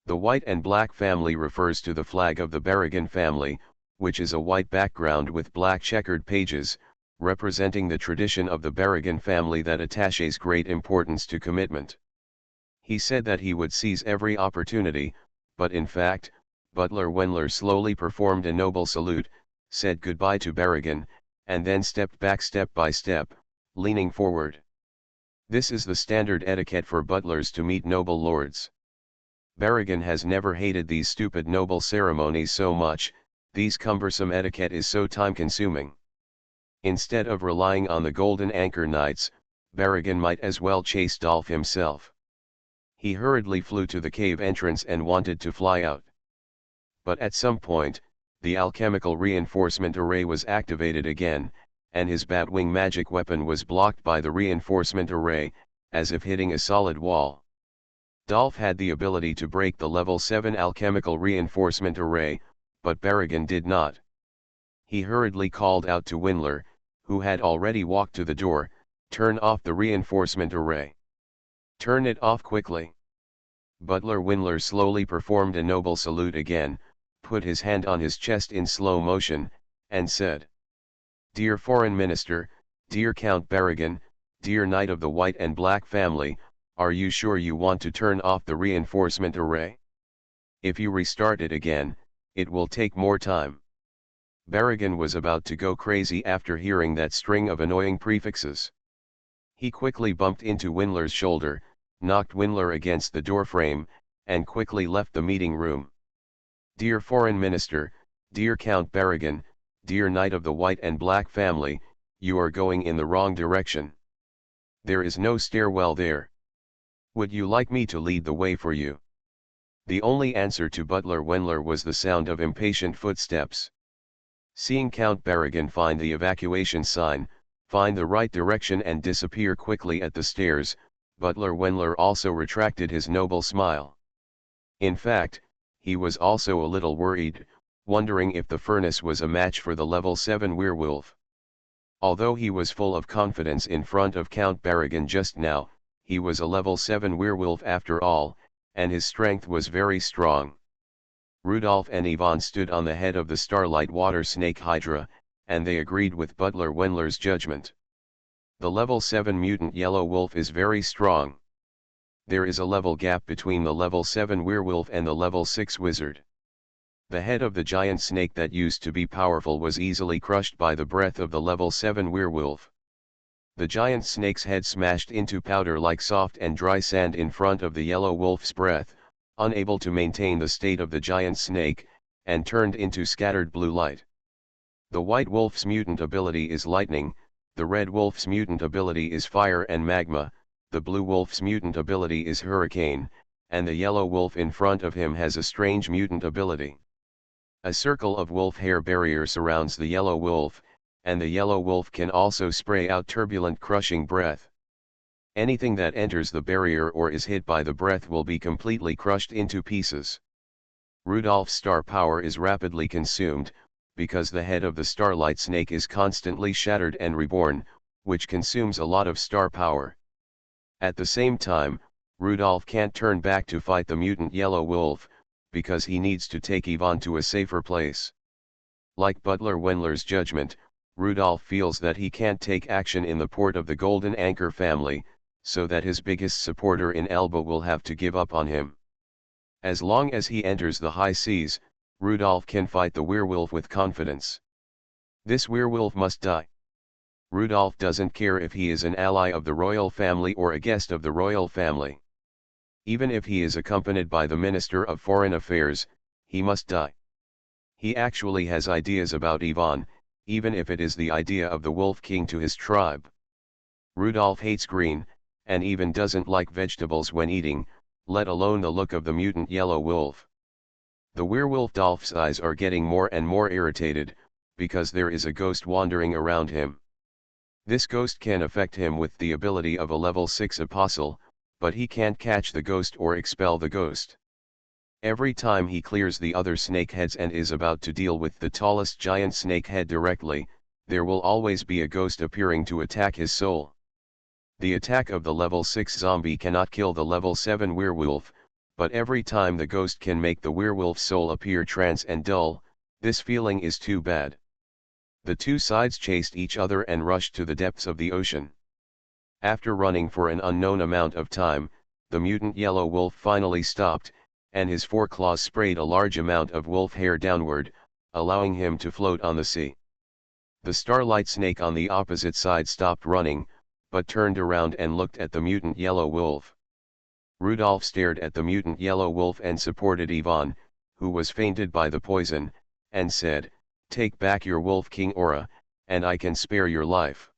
The White and Black family refers to the flag of the Barrigan family, which is a white background with black checkered pages, representing the tradition of the Barrigan family that attaches great importance to commitment. He said that he would seize every opportunity, but in fact, Butler Wendler slowly performed a noble salute, said goodbye to Barrigan, and then stepped back step by step, leaning forward. This is the standard etiquette for butlers to meet noble lords. Barrigan has never hated these stupid noble ceremonies so much. These cumbersome etiquette is so time-consuming. Instead of relying on the Golden Anchor Knights, Barrigan might as well chase Dolph himself. He hurriedly flew to the cave entrance and wanted to fly out. But at some point, the alchemical reinforcement array was activated again, and his Batwing magic weapon was blocked by the reinforcement array, as if hitting a solid wall. Dolph had the ability to break the level 7 alchemical reinforcement array, but Barrigan did not. He hurriedly called out to Wendler, who had already walked to the door, "Turn off the reinforcement array. Turn it off quickly." Butler Wendler slowly performed a noble salute again, put his hand on his chest in slow motion, and said, "Dear Foreign Minister, dear Count Barrigan, dear Knight of the White and Black family, are you sure you want to turn off the reinforcement array? If you restart it again, it will take more time." Barrigan was about to go crazy after hearing that string of annoying prefixes. He quickly bumped into Wendler's shoulder, knocked Wendler against the doorframe, and quickly left the meeting room. "Dear Foreign Minister, dear Count Barrigan, dear Knight of the White and Black family, you are going in the wrong direction. There is no stairwell there. Would you like me to lead the way for you?" The only answer to Butler Wendler was the sound of impatient footsteps. Seeing Count Barrigan find the evacuation sign, find the right direction and disappear quickly at the stairs, Butler Wendler also retracted his noble smile. In fact, he was also a little worried, wondering if the furnace was a match for the level 7 werewolf. Although he was full of confidence in front of Count Barrigan just now, he was a level 7 werewolf after all, and his strength was very strong. Rudolph and Yvonne stood on the head of the Starlight Water Snake Hydra, and they agreed with Butler Wendler's judgment. The level 7 mutant yellow wolf is very strong. There is a level gap between the level 7 werewolf and the level 6 wizard. The head of the giant snake that used to be powerful was easily crushed by the breath of the level 7 werewolf. The giant snake's head smashed into powder like soft and dry sand in front of the yellow wolf's breath, unable to maintain the state of the giant snake, and turned into scattered blue light. The white wolf's mutant ability is lightning, the red wolf's mutant ability is fire and magma, the blue wolf's mutant ability is hurricane, and the yellow wolf in front of him has a strange mutant ability. A circle of wolf hair barrier surrounds the yellow wolf, and the yellow wolf can also spray out turbulent crushing breath. Anything that enters the barrier or is hit by the breath will be completely crushed into pieces. Rudolph's star power is rapidly consumed, because the head of the starlight snake is constantly shattered and reborn, which consumes a lot of star power. At the same time, Rudolph can't turn back to fight the mutant yellow wolf, because he needs to take Yvonne to a safer place. Like Butler Wendler's judgment, Rudolph feels that he can't take action in the port of the Golden Anchor family, so that his biggest supporter in Elba will have to give up on him. As long as he enters the high seas, Rudolph can fight the werewolf with confidence. This werewolf must die. Rudolph doesn't care if he is an ally of the royal family or a guest of the royal family. Even if he is accompanied by the Minister of Foreign Affairs, he must die. He actually has ideas about Yvonne, even if it is the idea of the Wolf King to his tribe. Rudolph hates green, and even doesn't like vegetables when eating, let alone the look of the mutant yellow wolf. The werewolf Dolph's eyes are getting more and more irritated, because there is a ghost wandering around him. This ghost can affect him with the ability of a level 6 apostle, but he can't catch the ghost or expel the ghost. Every time he clears the other snakeheads and is about to deal with the tallest giant snakehead directly, there will always be a ghost appearing to attack his soul. The attack of the level 6 zombie cannot kill the level 7 werewolf, but every time the ghost can make the werewolf's soul appear trance and dull. This feeling is too bad. The two sides chased each other and rushed to the depths of the ocean. After running for an unknown amount of time, the mutant yellow wolf finally stopped, and his foreclaws sprayed a large amount of wolf hair downward, allowing him to float on the sea. The starlight snake on the opposite side stopped running, but turned around and looked at the mutant yellow wolf. Rudolph stared at the mutant yellow wolf and supported Ivan, who was fainted by the poison, and said, "Take back your Wolf King aura, and I can spare your life.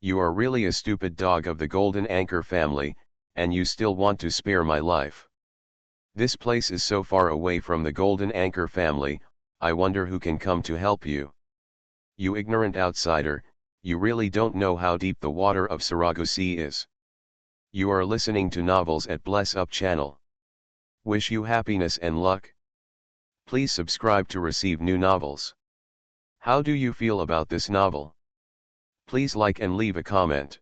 You are really a stupid dog of the Golden Anchor family, and you still want to spare my life. This place is so far away from the Golden Anchor family, I wonder who can come to help you. You ignorant outsider, you really don't know how deep the water of Sarago Sea is. You are listening to novels at Bless Up channel. Wish you happiness and luck. Please subscribe to receive new novels. How do you feel about this novel? Please like and leave a comment.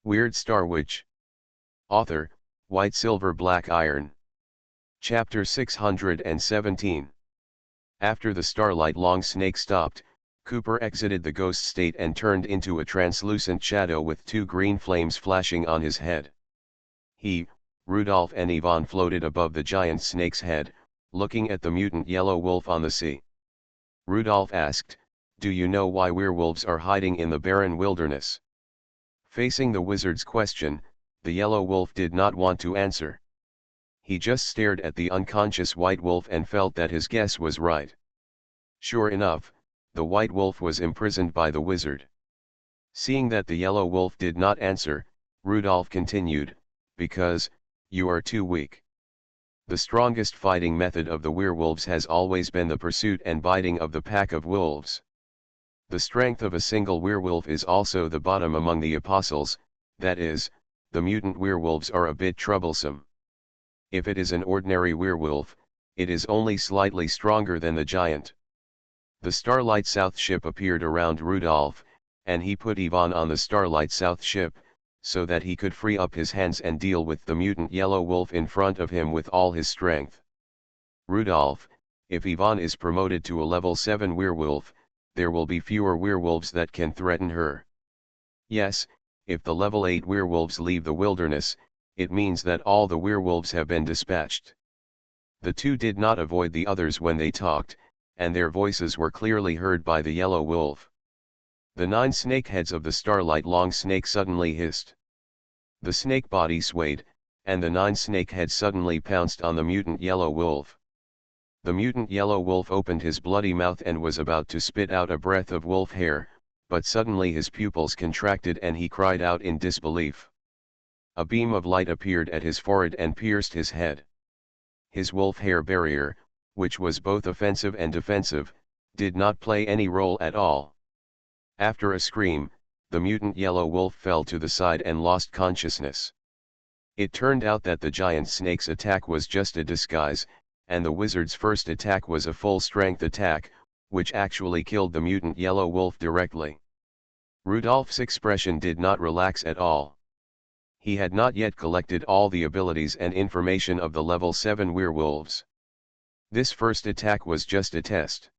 Weird Star Witch. Author, White Silver Black Iron. Chapter 617. After the starlight long snake stopped, Cooper exited the ghost state and turned into a translucent shadow with two green flames flashing on his head. He, Rudolph and Ivan floated above the giant snake's head, looking at the mutant yellow wolf on the sea. Rudolph asked, "Do you know why werewolves are hiding in the barren wilderness?" Facing the wizard's question, the yellow wolf did not want to answer. He just stared at the unconscious white wolf and felt that his guess was right. Sure enough, the white wolf was imprisoned by the wizard. Seeing that the yellow wolf did not answer, Rudolph continued, "Because, you are too weak. The strongest fighting method of the werewolves has always been the pursuit and biting of the pack of wolves. The strength of a single werewolf is also the bottom among the apostles, that is, the mutant werewolves are a bit troublesome. If it is an ordinary werewolf, it is only slightly stronger than the giant." The Starlight South ship appeared around Rudolph, and he put Ivan on the Starlight South ship, so that he could free up his hands and deal with the mutant yellow wolf in front of him with all his strength. "Rudolph, if Ivan is promoted to a level 7 werewolf, there will be fewer werewolves that can threaten her. Yes, if the level 8 werewolves leave the wilderness, it means that all the werewolves have been dispatched." The two did not avoid the others when they talked, and their voices were clearly heard by the yellow wolf. The 9 snakeheads of the starlight long snake suddenly hissed. The snake body swayed, and the 9 snakeheads suddenly pounced on the mutant yellow wolf. The mutant yellow wolf opened his bloody mouth and was about to spit out a breath of wolf hair, but suddenly his pupils contracted and he cried out in disbelief. A beam of light appeared at his forehead and pierced his head. His wolf hair barrier, which was both offensive and defensive, did not play any role at all. After a scream, the mutant yellow wolf fell to the side and lost consciousness. It turned out that the giant snake's attack was just a disguise, and the wizard's first attack was a full-strength attack, which actually killed the mutant yellow wolf directly. Rudolph's expression did not relax at all. He had not yet collected all the abilities and information of the level 7 werewolves. This first attack was just a test.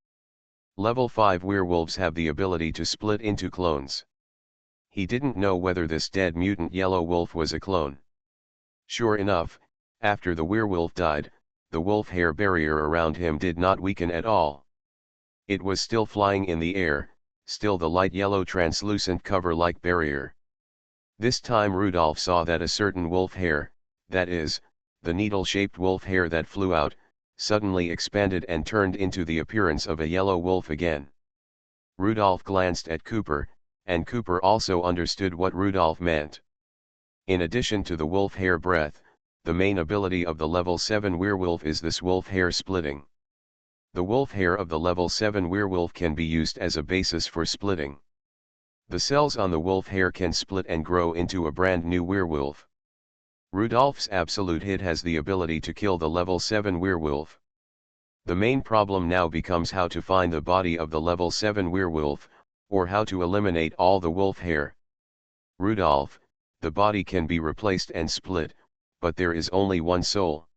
Level 5 werewolves have the ability to split into clones. He didn't know whether this dead mutant yellow wolf was a clone. Sure enough, after the werewolf died, the wolf hair barrier around him did not weaken at all. It was still flying in the air, still the light yellow translucent cover-like barrier. This time Rudolph saw that a certain wolf hair, that is, the needle-shaped wolf hair that flew out, suddenly expanded and turned into the appearance of a yellow wolf again. Rudolph glanced at Cooper, and Cooper also understood what Rudolph meant. In addition to the wolf hair breath, the main ability of the level 7 werewolf is this wolf hair splitting. The wolf hair of the level 7 werewolf can be used as a basis for splitting. The cells on the wolf hair can split and grow into a brand new werewolf. Rudolph's absolute hit has the ability to kill the level 7 werewolf. The main problem now becomes how to find the body of the level 7 werewolf, or how to eliminate all the wolf hair. Rudolph, the body can be replaced and split, but there is only one soul.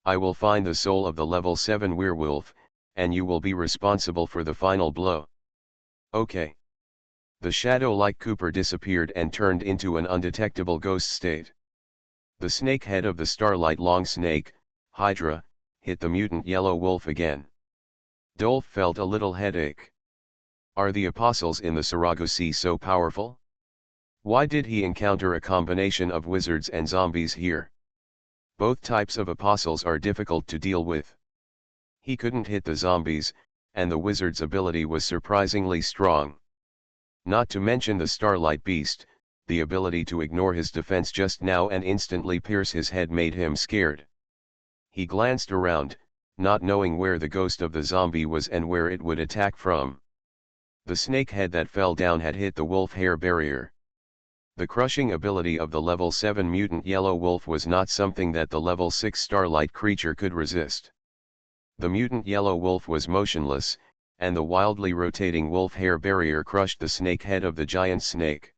I will find the soul of the level 7 werewolf, and you will be responsible for the final blow. Okay. The shadow-like Cooper disappeared and turned into an undetectable ghost state. The snake head of the Starlight Long Snake, Hydra, hit the mutant yellow wolf again. Dolph felt a little headache. Are the apostles in the Saragosi so powerful? Why did he encounter a combination of wizards and zombies here? Both types of apostles are difficult to deal with. He couldn't hit the zombies, and the wizard's ability was surprisingly strong. Not to mention the Starlight Beast, the ability to ignore his defense just now and instantly pierce his head made him scared. He glanced around, not knowing where the ghost of the zombie was and where it would attack from. The snake head that fell down had hit the wolf hair barrier. The crushing ability of the level 7 mutant yellow wolf was not something that the level 6 Starlight creature could resist. The mutant yellow wolf was motionless, and the wildly rotating wolf hair barrier crushed the snake head of the giant snake.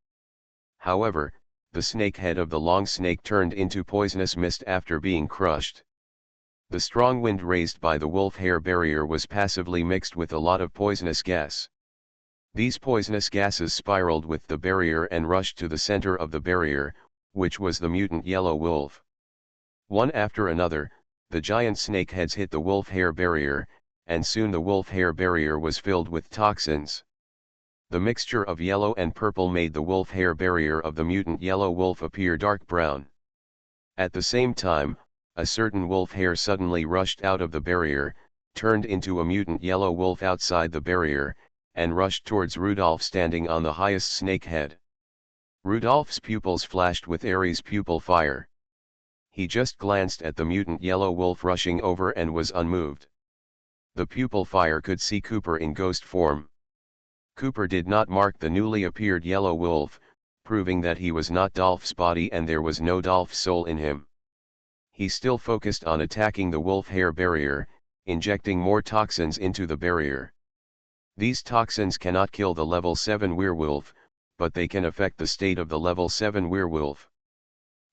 However, the snake head of the long snake turned into poisonous mist after being crushed. The strong wind raised by the wolf hair barrier was passively mixed with a lot of poisonous gas. These poisonous gases spiraled with the barrier and rushed to the center of the barrier, which was the mutant yellow wolf. One after another, the giant snake heads hit the wolf hair barrier, and soon the wolf hair barrier was filled with toxins. The mixture of yellow and purple made the wolf hair barrier of the mutant yellow wolf appear dark brown. At the same time, a certain wolf hair suddenly rushed out of the barrier, turned into a mutant yellow wolf outside the barrier, and rushed towards Rudolph standing on the highest snake head. Rudolph's pupils flashed with Ares' pupil fire. He just glanced at the mutant yellow wolf rushing over and was unmoved. The pupil fire could see Cooper in ghost form. Cooper did not mark the newly appeared yellow wolf, proving that he was not Dolph's body and there was no Dolph's soul in him. He still focused on attacking the wolf hair barrier, injecting more toxins into the barrier. These toxins cannot kill the level 7 werewolf, but they can affect the state of the level 7 werewolf.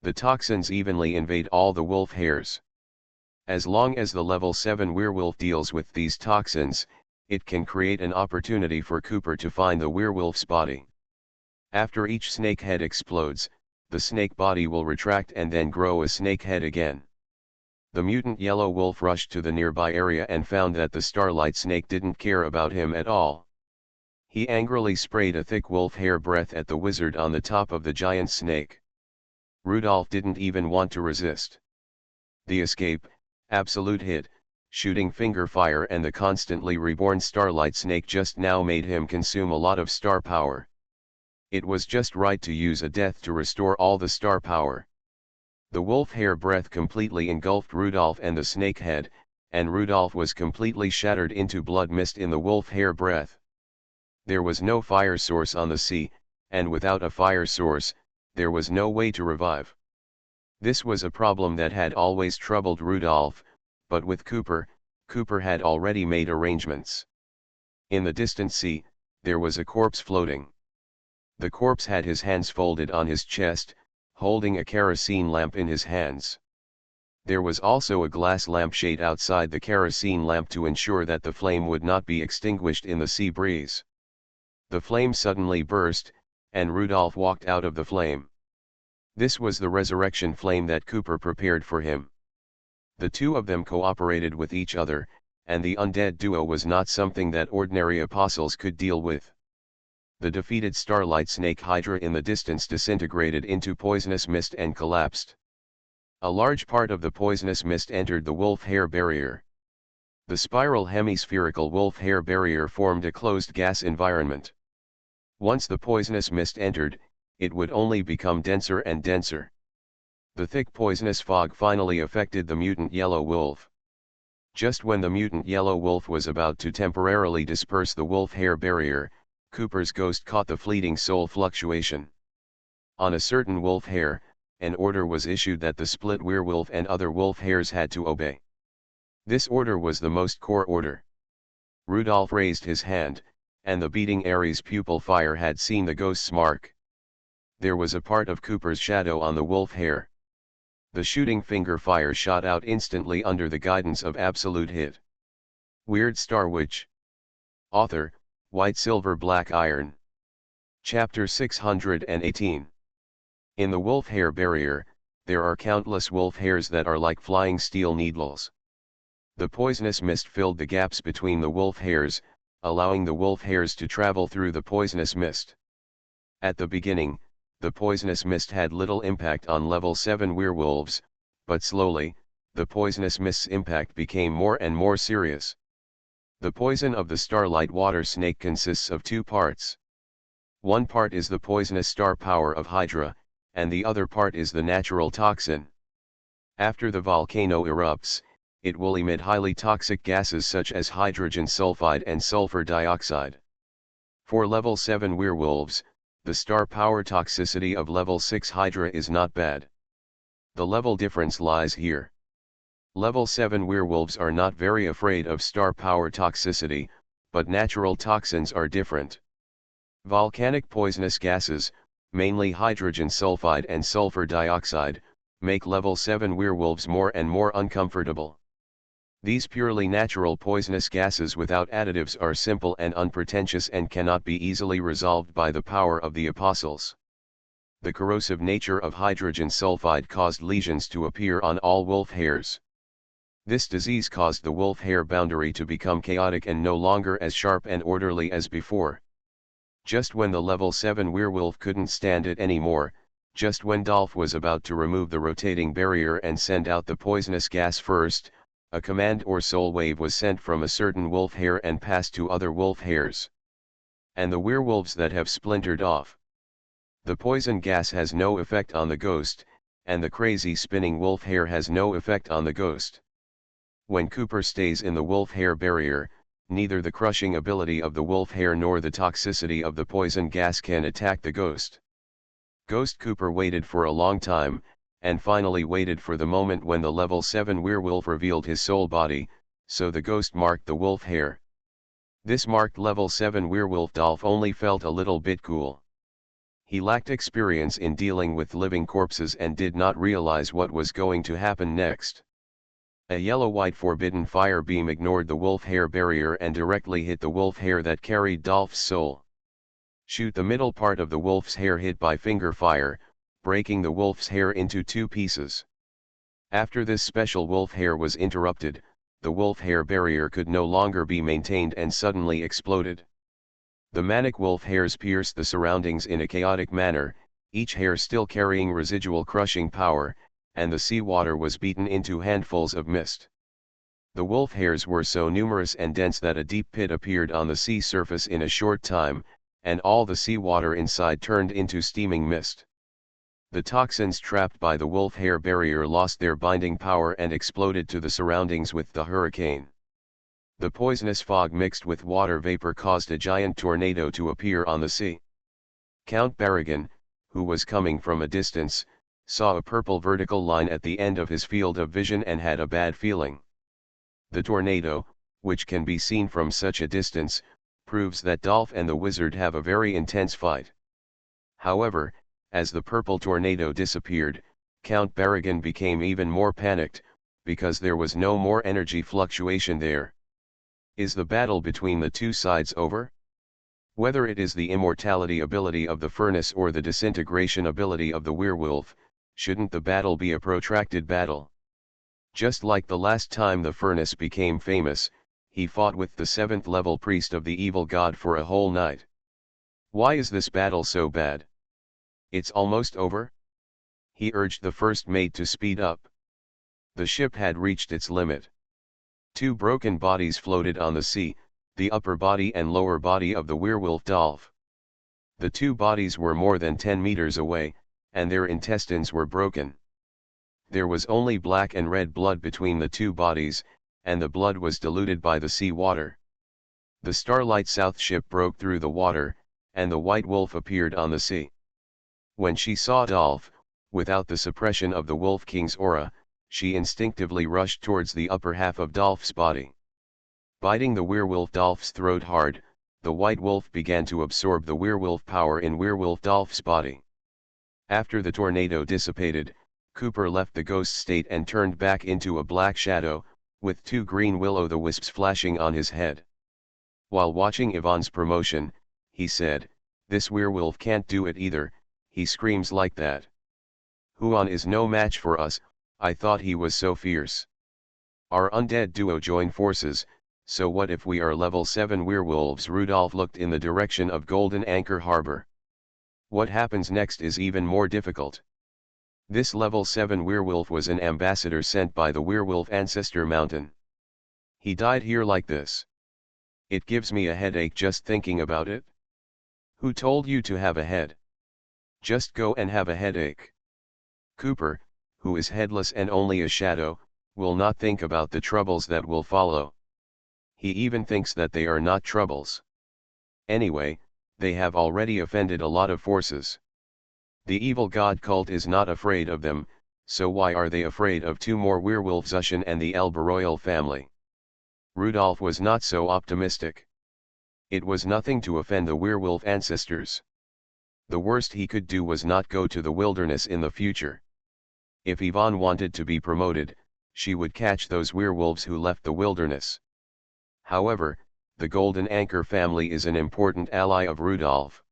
The toxins evenly invade all the wolf hairs. As long as the level 7 werewolf deals with these toxins, it can create an opportunity for Cooper to find the werewolf's body. After each snake head explodes, the snake body will retract and then grow a snake head again. The mutant yellow wolf rushed to the nearby area and found that the Starlight Snake didn't care about him at all. He angrily sprayed a thick wolf hair breath at the wizard on the top of the giant snake. Rudolph didn't even want to resist. The escape, absolute hit, shooting finger fire and the constantly reborn Starlight Snake just now made him consume a lot of star power. It was just right to use a death to restore all the star power. The wolf hair breath completely engulfed Rudolph and the snake head, and Rudolph was completely shattered into blood mist in the wolf hair breath. There was no fire source on the sea, and without a fire source, there was no way to revive. This was a problem that had always troubled Rudolph, but with Cooper had already made arrangements. In the distant sea, there was a corpse floating. The corpse had his hands folded on his chest, holding a kerosene lamp in his hands. There was also a glass lampshade outside the kerosene lamp to ensure that the flame would not be extinguished in the sea breeze. The flame suddenly burst, and Rudolph walked out of the flame. This was the resurrection flame that Cooper prepared for him. The two of them cooperated with each other, and the undead duo was not something that ordinary apostles could deal with. The defeated Starlight Snake Hydra in the distance disintegrated into poisonous mist and collapsed. A large part of the poisonous mist entered the wolf hair barrier. The spiral hemispherical wolf hair barrier formed a closed gas environment. Once the poisonous mist entered, it would only become denser and denser. The thick poisonous fog finally affected the mutant yellow wolf. Just when the mutant yellow wolf was about to temporarily disperse the wolf-hair barrier, Cooper's ghost caught the fleeting soul fluctuation. On a certain wolf-hair, an order was issued that the split werewolf and other wolf-hairs had to obey. This order was the most core order. Rudolph raised his hand, and the beating Ares' pupil fire had seen the ghost's mark. There was a part of Cooper's shadow on the wolf-hair. The shooting finger fire shot out instantly under the guidance of absolute hit. Weird Star Witch. Author, White Silver Black Iron. Chapter 618. In the wolf-hair barrier, there are countless wolf-hairs that are like flying steel needles. The poisonous mist filled the gaps between the wolf-hairs, allowing the wolf-hairs to travel through the poisonous mist. At the beginning, the poisonous mist had little impact on level 7 werewolves, but slowly, the poisonous mist's impact became more and more serious. The poison of the starlight water snake consists of two parts. One part is the poisonous star power of Hydra, and the other part is the natural toxin. After the volcano erupts, it will emit highly toxic gases such as hydrogen sulfide and sulfur dioxide. For level 7 werewolves, the star power toxicity of level 6 Hydra is not bad. The level difference lies here. Level 7 werewolves are not very afraid of star power toxicity, but natural toxins are different. Volcanic poisonous gases, mainly hydrogen sulfide and sulfur dioxide, make level 7 werewolves more and more uncomfortable. These purely natural poisonous gases without additives are simple and unpretentious and cannot be easily resolved by the power of the apostles. The corrosive nature of hydrogen sulfide caused lesions to appear on all wolf hairs. This disease caused the wolf hair boundary to become chaotic and no longer as sharp and orderly as before. Just when the level 7 werewolf couldn't stand it anymore, just when Dolph was about to remove the rotating barrier and send out the poisonous gas first, a command or soul wave was sent from a certain wolf hair and passed to other wolf hairs. And the werewolves that have splintered off. The poison gas has no effect on the ghost, and the crazy spinning wolf hair has no effect on the ghost. When Cooper stays in the wolf hair barrier, neither the crushing ability of the wolf hair nor the toxicity of the poison gas can attack the ghost. Ghost Cooper waited for a long time, and finally waited for the moment when the level 7 werewolf revealed his soul body, so the ghost marked the wolf hair. This marked level 7 werewolf Dolph only felt a little bit cool. He lacked experience in dealing with living corpses and did not realize what was going to happen next. A yellow-white forbidden fire beam ignored the wolf hair barrier and directly hit the wolf hair that carried Dolph's soul. Shoot the middle part of the wolf's hair hit by finger fire, breaking the wolf's hair into two pieces. After this special wolf hair was interrupted, the wolf hair barrier could no longer be maintained and suddenly exploded. The manic wolf hairs pierced the surroundings in a chaotic manner, each hair still carrying residual crushing power, and the seawater was beaten into handfuls of mist. The wolf hairs were so numerous and dense that a deep pit appeared on the sea surface in a short time, and all the seawater inside turned into steaming mist. The toxins trapped by the wolf hair barrier lost their binding power and exploded to the surroundings with the hurricane. The poisonous fog mixed with water vapor caused a giant tornado to appear on the sea. Count Barragan, who was coming from a distance, saw a purple vertical line at the end of his field of vision and had a bad feeling. The tornado, which can be seen from such a distance, proves that Dolph and the wizard have a very intense fight. However, as the purple tornado disappeared, Count Barragan became even more panicked, because there was no more energy fluctuation there. Is the battle between the two sides over? Whether it is the immortality ability of the furnace or the disintegration ability of the werewolf, shouldn't the battle be a protracted battle? Just like the last time the furnace became famous, he fought with the 7th level priest of the evil god for a whole night. Why is this battle so bad? It's almost over? He urged the first mate to speed up. The ship had reached its limit. Two broken bodies floated on the sea, the upper body and lower body of the werewolf Dolph. The two bodies were more than 10 meters away, and their intestines were broken. There was only black and red blood between the two bodies, and the blood was diluted by the sea water. The Starlight South ship broke through the water, and the white wolf appeared on the sea. When she saw Dolph, without the suppression of the Wolf King's aura, she instinctively rushed towards the upper half of Dolph's body. Biting the werewolf Dolph's throat hard, the white wolf began to absorb the werewolf power in werewolf Dolph's body. After the tornado dissipated, Cooper left the ghost state and turned back into a black shadow, with 2 green will-o'-the-wisps flashing on his head. While watching Yvonne's promotion, he said, "This werewolf can't do it either, he screams like that. Xuan is no match for us, I thought he was so fierce. Our undead duo join forces, so what if we are level 7 werewolves?" Rudolph looked in the direction of Golden Anchor Harbor. What happens next is even more difficult. This level 7 werewolf was an ambassador sent by the werewolf ancestor mountain. He died here like this. It gives me a headache just thinking about it. Who told you to have a head? Just go and have a headache. Cooper, who is headless and only a shadow, will not think about the troubles that will follow. He even thinks that they are not troubles. Anyway, they have already offended a lot of forces. The evil god cult is not afraid of them, so why are they afraid of 2 more werewolves, Xuanhuan and the Elba royal family? Rudolph was not so optimistic. It was nothing to offend the werewolf ancestors. The worst he could do was not go to the wilderness in the future. If Yvonne wanted to be promoted, she would catch those werewolves who left the wilderness. However, the Golden Anchor family is an important ally of Rudolph.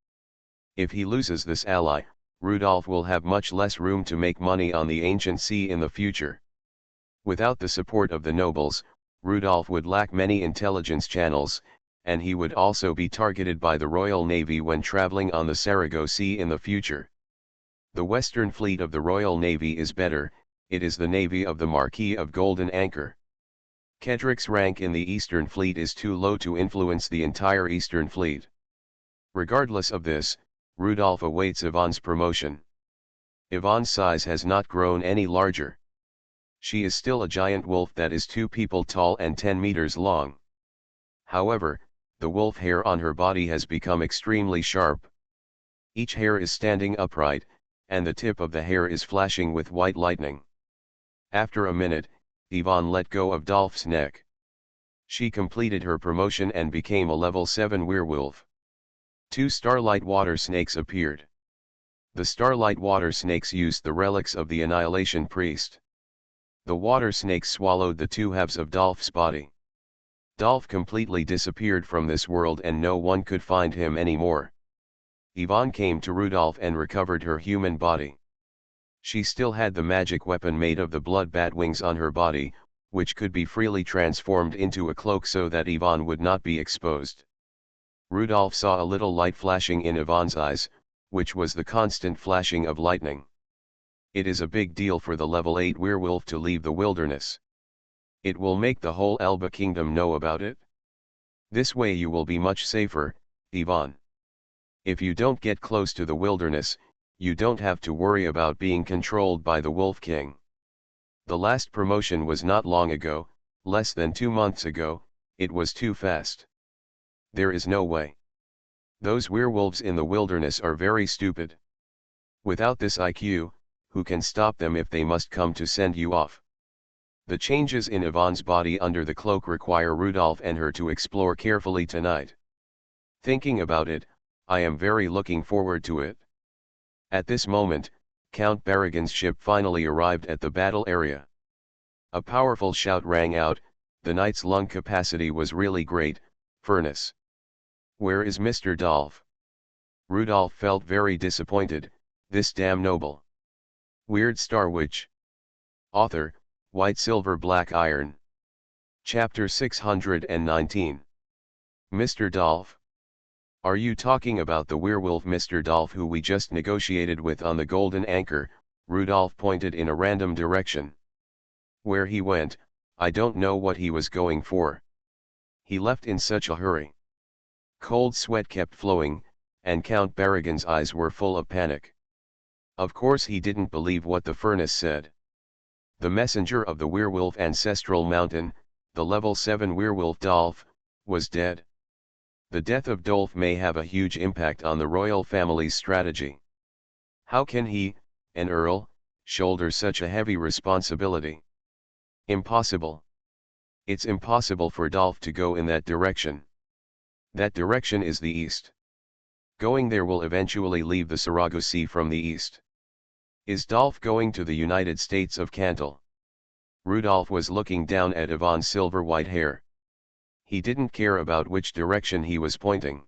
If he loses this ally, Rudolph will have much less room to make money on the ancient sea in the future. Without the support of the nobles, Rudolph would lack many intelligence channels, and he would also be targeted by the Royal Navy when traveling on the Sarago Sea in the future. The Western Fleet of the Royal Navy is better, it is the navy of the Marquis of Golden Anchor. Kedrick's rank in the Eastern Fleet is too low to influence the entire Eastern Fleet. Regardless of this, Rudolph awaits Yvonne's promotion. Yvonne's size has not grown any larger. She is still a giant wolf that is 2 people tall and 10 meters long. However, the wolf hair on her body has become extremely sharp. Each hair is standing upright, and the tip of the hair is flashing with white lightning. After a minute, Yvonne let go of Dolph's neck. She completed her promotion and became a level 7 werewolf. 2 starlight water snakes appeared. The starlight water snakes used the relics of the Annihilation Priest. The water snakes swallowed the 2 halves of Dolph's body. Dolph completely disappeared from this world and no one could find him anymore. Yvonne came to Rudolph and recovered her human body. She still had the magic weapon made of the blood bat wings on her body, which could be freely transformed into a cloak so that Yvonne would not be exposed. Rudolph saw a little light flashing in Yvonne's eyes, which was the constant flashing of lightning. It is a big deal for the level 8 werewolf to leave the wilderness. It will make the whole Elba kingdom know about it. This way you will be much safer, Yvonne. If you don't get close to the wilderness, you don't have to worry about being controlled by the Wolf King. The last promotion was not long ago, less than 2 months ago, it was too fast. There is no way. Those werewolves in the wilderness are very stupid. Without this IQ, who can stop them if they must come to send you off? The changes in Yvonne's body under the cloak require Rudolph and her to explore carefully tonight. Thinking about it, I am very looking forward to it. At this moment, Count Barragan's ship finally arrived at the battle area. A powerful shout rang out, the knight's lung capacity was really great, Furnace. Where is Mr. Dolph? Rudolph felt very disappointed, this damn noble. Weird Star Witch. Author, White Silver Black Iron. Chapter 619. Mr. Dolph. Are you talking about the werewolf Mr. Dolph who we just negotiated with on the Golden Anchor? Rudolph pointed in a random direction. Where he went, I don't know what he was going for. He left in such a hurry. Cold sweat kept flowing, and Count Barragan's eyes were full of panic. Of course he didn't believe what the furnace said. The messenger of the werewolf ancestral mountain, the level 7 werewolf Dolph, was dead. The death of Dolph may have a huge impact on the royal family's strategy. How can he, an earl, shoulder such a heavy responsibility? Impossible. It's impossible for Dolph to go in that direction. That direction is the east. Going there will eventually leave the Sarago Sea from the east. Is Dolph going to the United States of Cantal? Rudolph was looking down at Yvonne's silver-white hair. He didn't care about which direction he was pointing.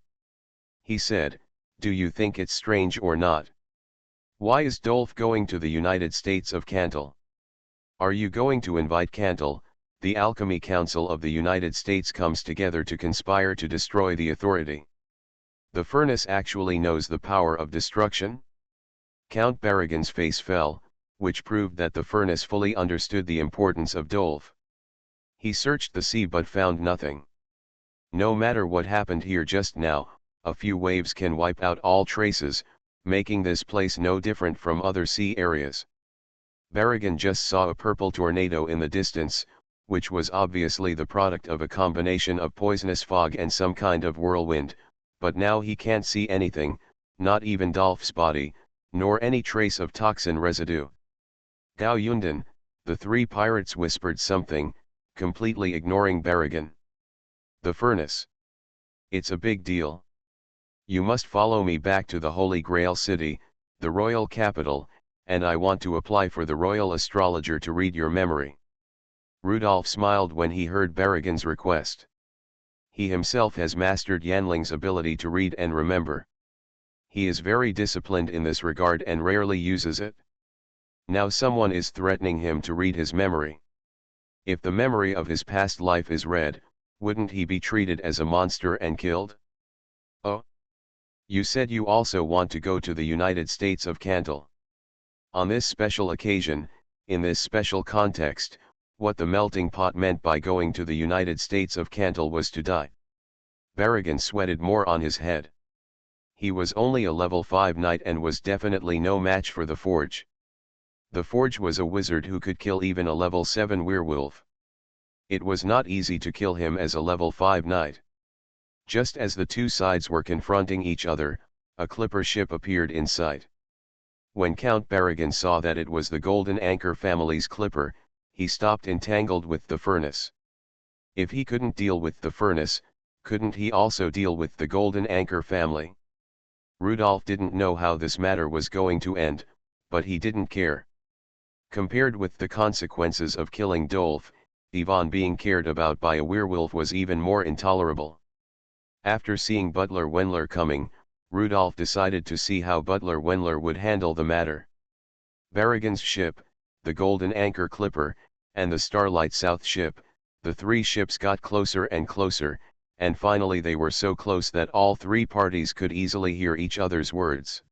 He said, "Do you think it's strange or not? Why is Dolph going to the United States of Cantal? Are you going to invite Cantal? The Alchemy Council of the United States comes together to conspire to destroy the authority. The furnace actually knows the power of destruction?" Count Barragan's face fell, which proved that the furnace fully understood the importance of Dolph. He searched the sea but found nothing. No matter what happened here just now, a few waves can wipe out all traces, making this place no different from other sea areas. Barragan just saw a purple tornado in the distance, which was obviously the product of a combination of poisonous fog and some kind of whirlwind, but now he can't see anything, not even Dolph's body, nor any trace of toxin residue. Gao Yundan, the three pirates whispered something, completely ignoring Barragan. The furnace. It's a big deal. You must follow me back to the Holy Grail City, the royal capital, and I want to apply for the royal astrologer to read your memory. Rudolph smiled when he heard Barragan's request. He himself has mastered Yanling's ability to read and remember. He is very disciplined in this regard and rarely uses it. Now someone is threatening him to read his memory. If the memory of his past life is read, wouldn't he be treated as a monster and killed? Oh? You said you also want to go to the United States of Cantal. On this special occasion, in this special context, what the melting pot meant by going to the United States of Cantal was to die. Barragan sweated more on his head. He was only a level 5 knight and was definitely no match for the Forge. The Forge was a wizard who could kill even a level 7 werewolf. It was not easy to kill him as a level 5 knight. Just as the two sides were confronting each other, a clipper ship appeared in sight. When Count Barragan saw that it was the Golden Anchor family's clipper, he stopped entangled with the furnace. If he couldn't deal with the furnace, couldn't he also deal with the Golden Anchor family? Rudolph didn't know how this matter was going to end, but he didn't care. Compared with the consequences of killing Dolph, Yvonne being cared about by a werewolf was even more intolerable. After seeing Butler Wendler coming, Rudolph decided to see how Butler Wendler would handle the matter. Barragan's ship, the Golden Anchor Clipper, and the Starlight South ship, the three ships got closer and closer, and finally they were so close that all three parties could easily hear each other's words.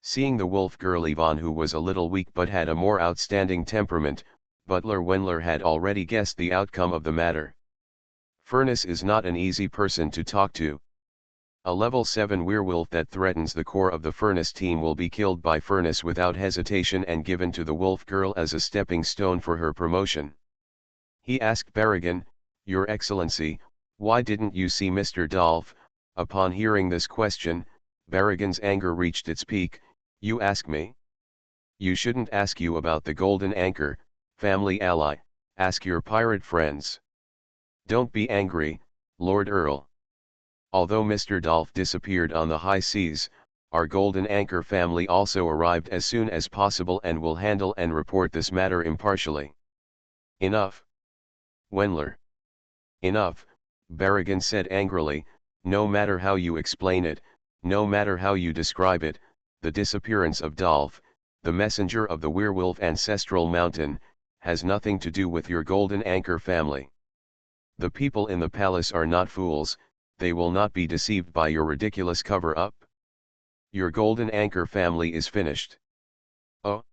Seeing the wolf girl Yvonne, who was a little weak but had a more outstanding temperament, Butler Wendler had already guessed the outcome of the matter. Furnace is not an easy person to talk to. A level 7 werewolf that threatens the core of the Furnace team will be killed by Furnace without hesitation and given to the wolf girl as a stepping stone for her promotion. He asked Barragan, "Your Excellency, why didn't you see Mr. Dolph?" Upon hearing this question, Barragan's anger reached its peak. "You ask me? You shouldn't ask you about the Golden Anchor, family ally, ask your pirate friends. Don't be angry, Lord Earl. Although Mr. Dolph disappeared on the high seas, our Golden Anchor family also arrived as soon as possible and will handle and report this matter impartially." "Enough. Wendler." "Enough," Barragan said angrily. "No matter how you explain it, no matter how you describe it, the disappearance of Dolph, the messenger of the werewolf ancestral mountain, has nothing to do with your Golden Anchor family. The people in the palace are not fools, they will not be deceived by your ridiculous cover-up. Your Golden Anchor family is finished." "Oh?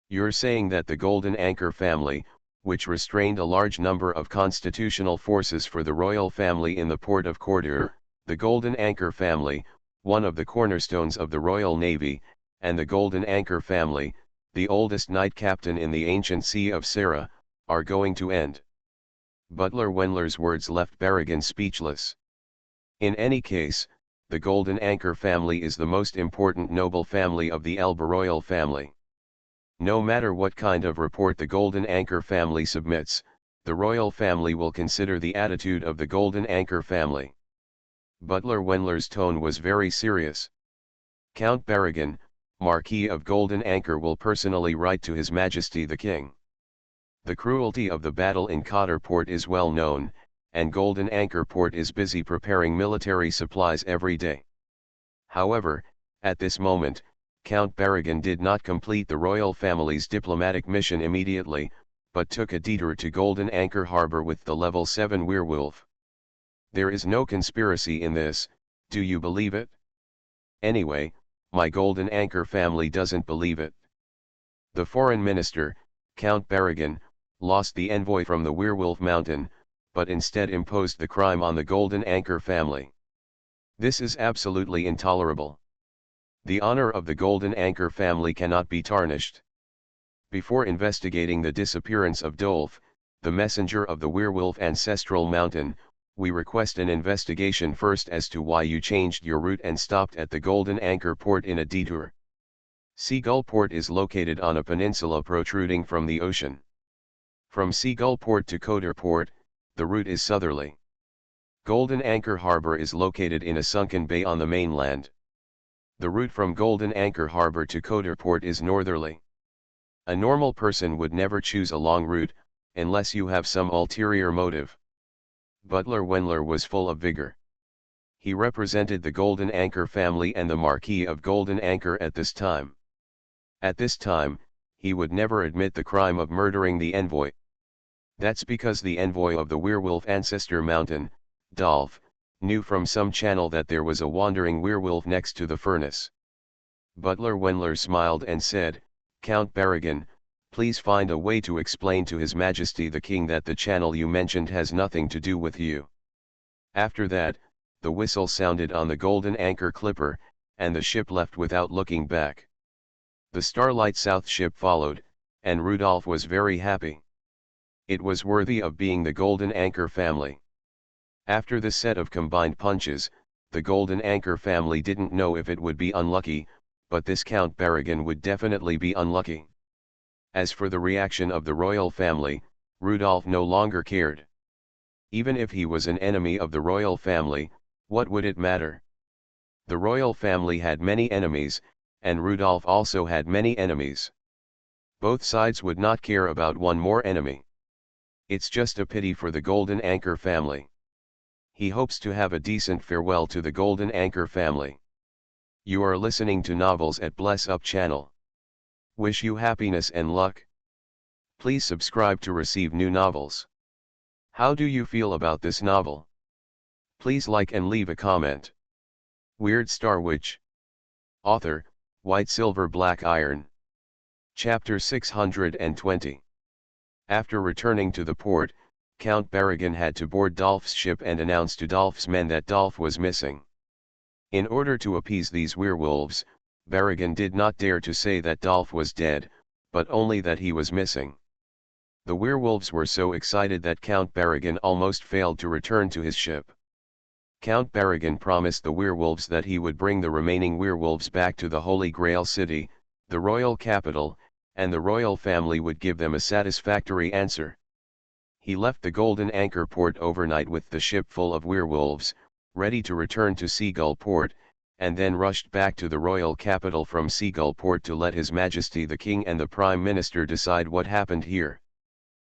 You're saying that the Golden Anchor family, which restrained a large number of constitutional forces for the royal family in the port of Cordoue, the Golden Anchor family, one of the cornerstones of the Royal Navy, and the Golden Anchor family, the oldest knight captain in the ancient Sea of Sarah, are going to end?" Butler Wendler's words left Berrigan speechless. In any case, the Golden Anchor family is the most important noble family of the Elba royal family. No matter what kind of report the Golden Anchor family submits, the royal family will consider the attitude of the Golden Anchor family. Butler Wendler's tone was very serious. Count Berrigan, Marquis of Golden Anchor, will personally write to His Majesty the King. The cruelty of the battle in Cotter Port is well known, and Golden Anchor Port is busy preparing military supplies every day. However, at this moment, Count Berrigan did not complete the royal family's diplomatic mission immediately, but took a detour to Golden Anchor Harbor with the Level 7 Werewolf. There is no conspiracy in this, do you believe it? Anyway, my Golden Anchor family doesn't believe it. The foreign minister, Count Berrigan, lost the envoy from the Werewolf Mountain, but instead imposed the crime on the Golden Anchor family. This is absolutely intolerable. The honor of the Golden Anchor family cannot be tarnished. Before investigating the disappearance of Dolph, the messenger of the Werewolf Ancestral Mountain, we request an investigation first as to why you changed your route and stopped at the Golden Anchor Port in a detour. Seagull Port is located on a peninsula protruding from the ocean. From Seagull Port to Cotter Port, the route is southerly. Golden Anchor Harbor is located in a sunken bay on the mainland. The route from Golden Anchor Harbor to Cotter Port is northerly. A normal person would never choose a long route, unless you have some ulterior motive. Butler Wendler was full of vigor. He represented the Golden Anchor family and the Marquis of Golden Anchor at this time. At this time, he would never admit the crime of murdering the envoy. That's because the envoy of the Werewolf Ancestor Mountain, Dolph, knew from some channel that there was a wandering werewolf next to the furnace. Butler Wendler smiled and said, Count Berrigan, please find a way to explain to His Majesty the King that the channel you mentioned has nothing to do with you. After that, the whistle sounded on the Golden Anchor Clipper, and the ship left without looking back. The Starlight South ship followed, and Rudolph was very happy. It was worthy of being the Golden Anchor family. After the set of combined punches, the Golden Anchor family didn't know if it would be unlucky, but this Count Berrigan would definitely be unlucky. As for the reaction of the royal family, Rudolph no longer cared. Even if he was an enemy of the royal family, what would it matter? The royal family had many enemies, and Rudolph also had many enemies. Both sides would not care about one more enemy. It's just a pity for the Golden Anchor family. He hopes to have a decent farewell to the Golden Anchor family. You are listening to Novels at Bless Up channel. Wish you happiness and luck. Please subscribe to receive new novels. How do you feel about this novel? Please like and leave a comment. Weird Star Witch. Author, White Silver Black Iron. Chapter 620. After returning to the port, Count Berrigan had to board Dolph's ship and announce to Dolph's men that Dolph was missing. In order to appease these werewolves, Berrigan did not dare to say that Dolph was dead, but only that he was missing. The werewolves were so excited that Count Berrigan almost failed to return to his ship. Count Berrigan promised the werewolves that he would bring the remaining werewolves back to the Holy Grail City, the royal capital, and the royal family would give them a satisfactory answer. He left the Golden Anchor Port overnight with the ship full of werewolves, ready to return to Seagull Port, and then rushed back to the royal capital from Seagull Port to let His Majesty the King and the Prime Minister decide what happened here.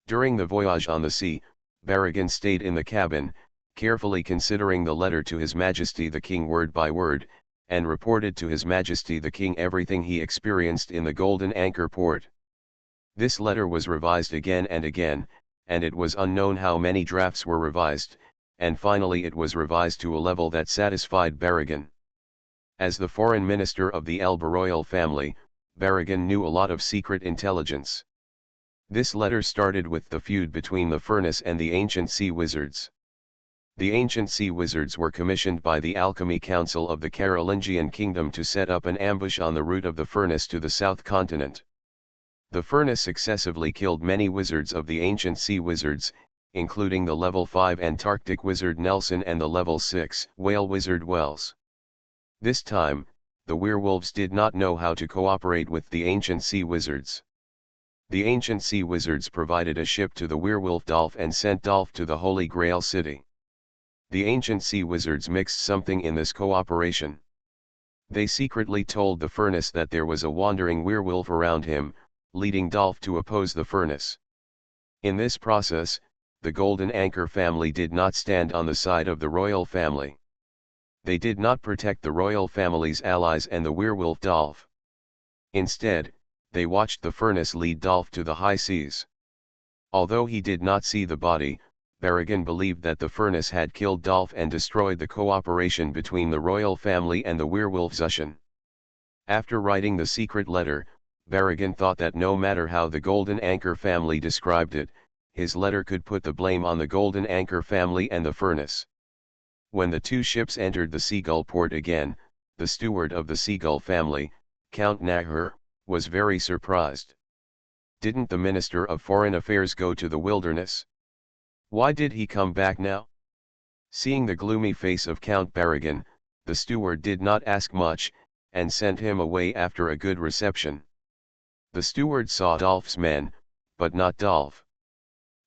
During the voyage on the sea, Berrigan stayed in the cabin, carefully considering the letter to His Majesty the King word by word, and reported to His Majesty the King everything he experienced in the Golden Anchor Port. This letter was revised again and again, and it was unknown how many drafts were revised, and finally it was revised to a level that satisfied Berrigan. As the foreign minister of the Elba royal family, Berrigan knew a lot of secret intelligence. This letter started with the feud between the furnace and the ancient sea wizards. The ancient sea wizards were commissioned by the Alchemy Council of the Carolingian Kingdom to set up an ambush on the route of the furnace to the south continent. The furnace successively killed many wizards of the ancient sea wizards, including the level 5 Antarctic wizard Nelson and the level 6 whale wizard Wells. This time, the werewolves did not know how to cooperate with the ancient sea wizards. The ancient sea wizards provided a ship to the werewolf Dolph and sent Dolph to the Holy Grail city. The ancient sea wizards mixed something in this cooperation. They secretly told the furnace that there was a wandering werewolf around him, leading Dolph to oppose the furnace. In this process, the Golden Anchor family did not stand on the side of the royal family. They did not protect the royal family's allies and the werewolf Dolph. Instead, they watched the furnace lead Dolph to the high seas. Although he did not see the body, Berrigan believed that the furnace had killed Dolph and destroyed the cooperation between the royal family and the werewolf Xuanhuan. After writing the secret letter, Berrigan thought that no matter how the Golden Anchor family described it, his letter could put the blame on the Golden Anchor family and the furnace. When the two ships entered the Seagull port again, the steward of the Seagull family, Count Nahur, was very surprised. Didn't the Minister of Foreign Affairs go to the wilderness? Why did he come back now? Seeing the gloomy face of Count Berrigan, the steward did not ask much, and sent him away after a good reception. The steward saw Dolph's men, but not Dolph.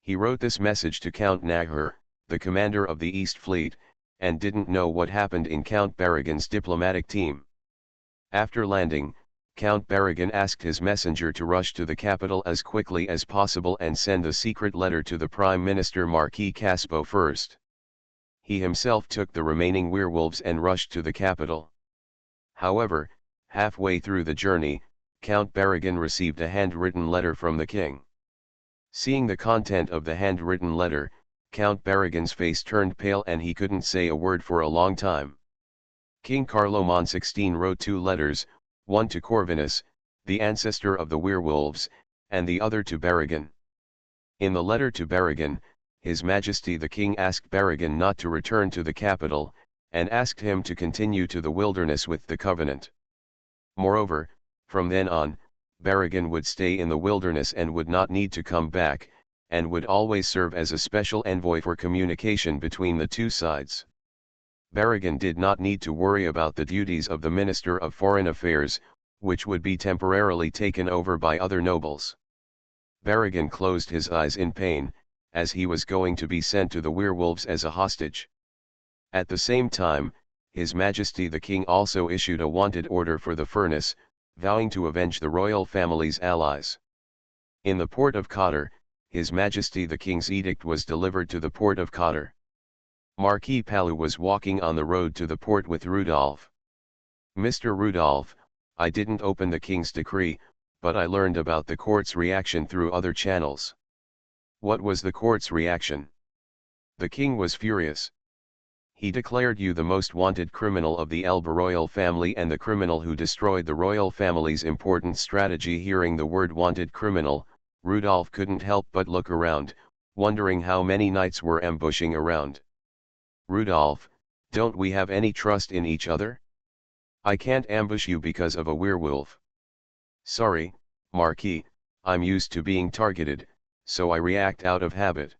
He wrote this message to Count Nahur, the commander of the East Fleet, and didn't know what happened in Count Berrigan's diplomatic team. After landing, Count Berrigan asked his messenger to rush to the capital as quickly as possible and send the secret letter to the Prime Minister Marquis Caspo first. He himself took the remaining werewolves and rushed to the capital. However, halfway through the journey, Count Berrigan received a handwritten letter from the king. Seeing the content of the handwritten letter, Count Berrigan's face turned pale and he couldn't say a word for a long time. King Carloman XVI wrote two letters, one to Corvinus, the ancestor of the werewolves, and the other to Berrigan. In the letter to Berrigan, His Majesty the King asked Berrigan not to return to the capital, and asked him to continue to the wilderness with the Covenant. Moreover, from then on, Berrigan would stay in the wilderness and would not need to come back, and would always serve as a special envoy for communication between the two sides. Berrigan did not need to worry about the duties of the Minister of Foreign Affairs, which would be temporarily taken over by other nobles. Berrigan closed his eyes in pain, as he was going to be sent to the werewolves as a hostage. At the same time, His Majesty the King also issued a wanted order for the furnace, vowing to avenge the royal family's allies. In the port of Cotter, His Majesty the King's edict was delivered to the port of Cotter. Marquis Palu was walking on the road to the port with Rudolph. "Mr. Rudolph, I didn't open the king's decree, but I learned about the court's reaction through other channels." "What was the court's reaction?" "The king was furious. He declared you the most wanted criminal of the Elba royal family and the criminal who destroyed the royal family's important strategy." Hearing the word wanted criminal, Rudolph couldn't help but look around, wondering how many knights were ambushing around. "Rudolph, don't we have any trust in each other? I can't ambush you because of a werewolf." "Sorry, Marquis, I'm used to being targeted, so I react out of habit.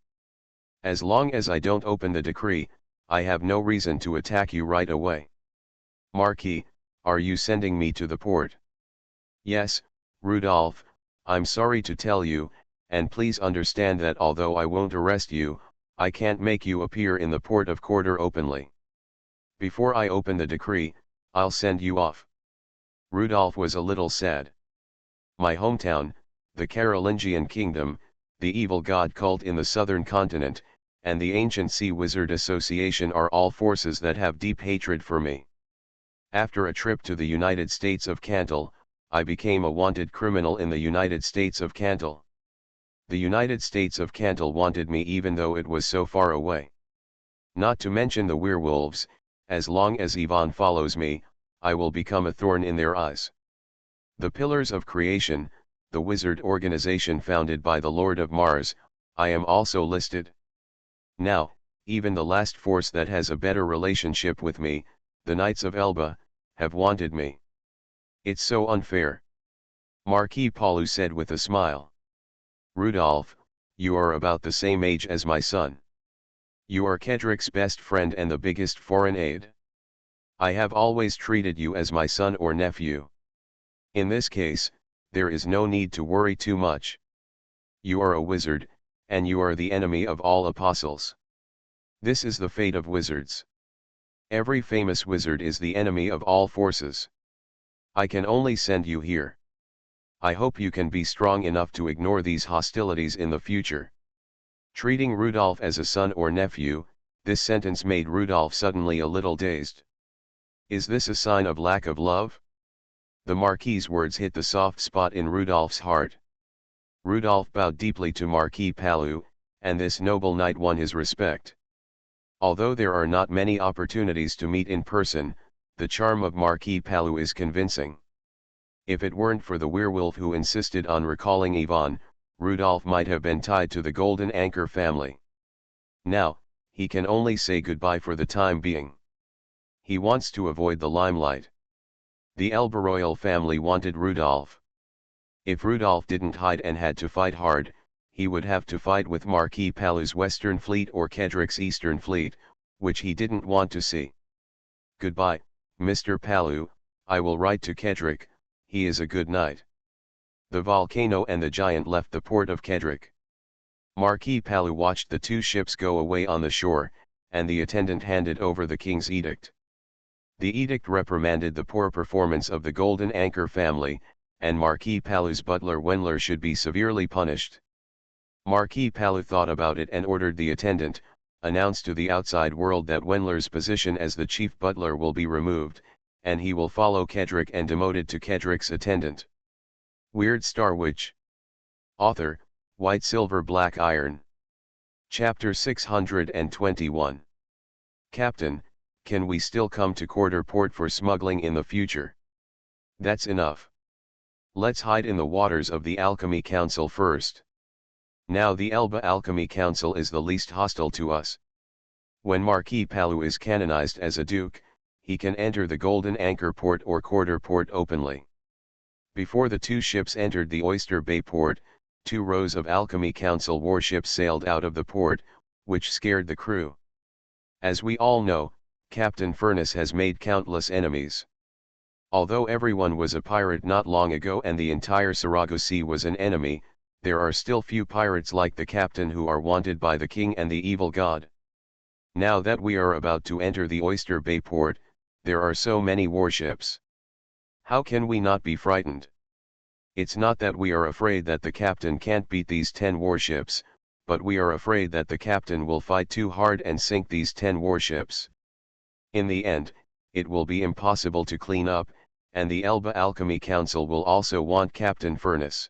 As long as I don't open the decree, I have no reason to attack you right away." "Marquis, are you sending me to the port?" "Yes, Rudolph, I'm sorry to tell you, and please understand that although I won't arrest you, I can't make you appear in the port of Cotter openly. Before I open the decree, I'll send you off." Rudolph was a little sad. "My hometown, the Carolingian kingdom, the evil god cult in the southern continent, and the ancient Sea Wizard Association are all forces that have deep hatred for me. After a trip to the United States of Cantal, I became a wanted criminal in the United States of Cantal. The United States of Cantal wanted me even though it was so far away. Not to mention the werewolves, as long as Yvonne follows me, I will become a thorn in their eyes. The Pillars of Creation, the wizard organization founded by the Lord of Mars, I am also listed. Now, even the last force that has a better relationship with me, the Knights of Elba, have wanted me. It's so unfair." Marquis Palu said with a smile. "Rudolph, You are about the same age as my son. You are Kedrick's best friend and the biggest foreign aid. I have always treated you as my son or nephew. In this case, there is no need to worry too much. You are a wizard, and you are the enemy of all apostles. This is the fate of wizards. Every famous wizard is the enemy of all forces. I can only send you here. I hope you can be strong enough to ignore these hostilities in the future. Treating Rudolph as a son or nephew, this sentence made Rudolph suddenly a little dazed. Is this a sign of lack of love? The Marquis's words hit the soft spot in Rudolph's heart. Rudolph bowed deeply to Marquis Palu, and this noble knight won his respect. Although there are not many opportunities to meet in person, the charm of Marquis Palu is convincing. If it weren't for the werewolf who insisted on recalling Ivan, Rudolph might have been tied to the Golden Anchor family. Now, he can only say goodbye for the time being. He wants to avoid the limelight. The Elba royal family wanted Rudolph. If Rudolph didn't hide and had to fight hard, he would have to fight with Marquis Palu's Western Fleet or Kedrick's Eastern Fleet, which he didn't want to see. Goodbye, Mr. Palu, I will write to Kedrick, he is a good knight. The volcano and the giant left the port of Kedrick. Marquis Palu watched the two ships go away on the shore, and the attendant handed over the king's edict. The edict reprimanded the poor performance of the Golden Anchor family, and Marquis Palu's butler Wendler should be severely punished. Marquis Palu thought about it and ordered the attendant, announce to the outside world that Wendler's position as the chief butler will be removed, and he will follow Kedrick and demoted to Kedrick's attendant. Weird Star Witch. Author, White Silver Black Iron. Chapter 621. Captain, can we still come to Quarter Port for smuggling in the future? That's enough. Let's hide in the waters of the Alchemy Council first. Now the Elba Alchemy Council is the least hostile to us. When Marquis Palu is canonized as a duke, he can enter the Golden Anchor Port or Quarter Port openly. Before the two ships entered the Oyster Bay port, 2 rows of Alchemy Council warships sailed out of the port, which scared the crew. As we all know, Captain Furnace has made countless enemies. Although everyone was a pirate not long ago and the entire Sarago Sea was an enemy, there are still few pirates like the captain who are wanted by the king and the evil god. Now that we are about to enter the Oyster Bay port, there are so many warships. How can we not be frightened? It's not that we are afraid that the captain can't beat these 10 warships, but we are afraid that the captain will fight too hard and sink these 10 warships. In the end, it will be impossible to clean up, and the Elba Alchemy Council will also want Captain Furnace.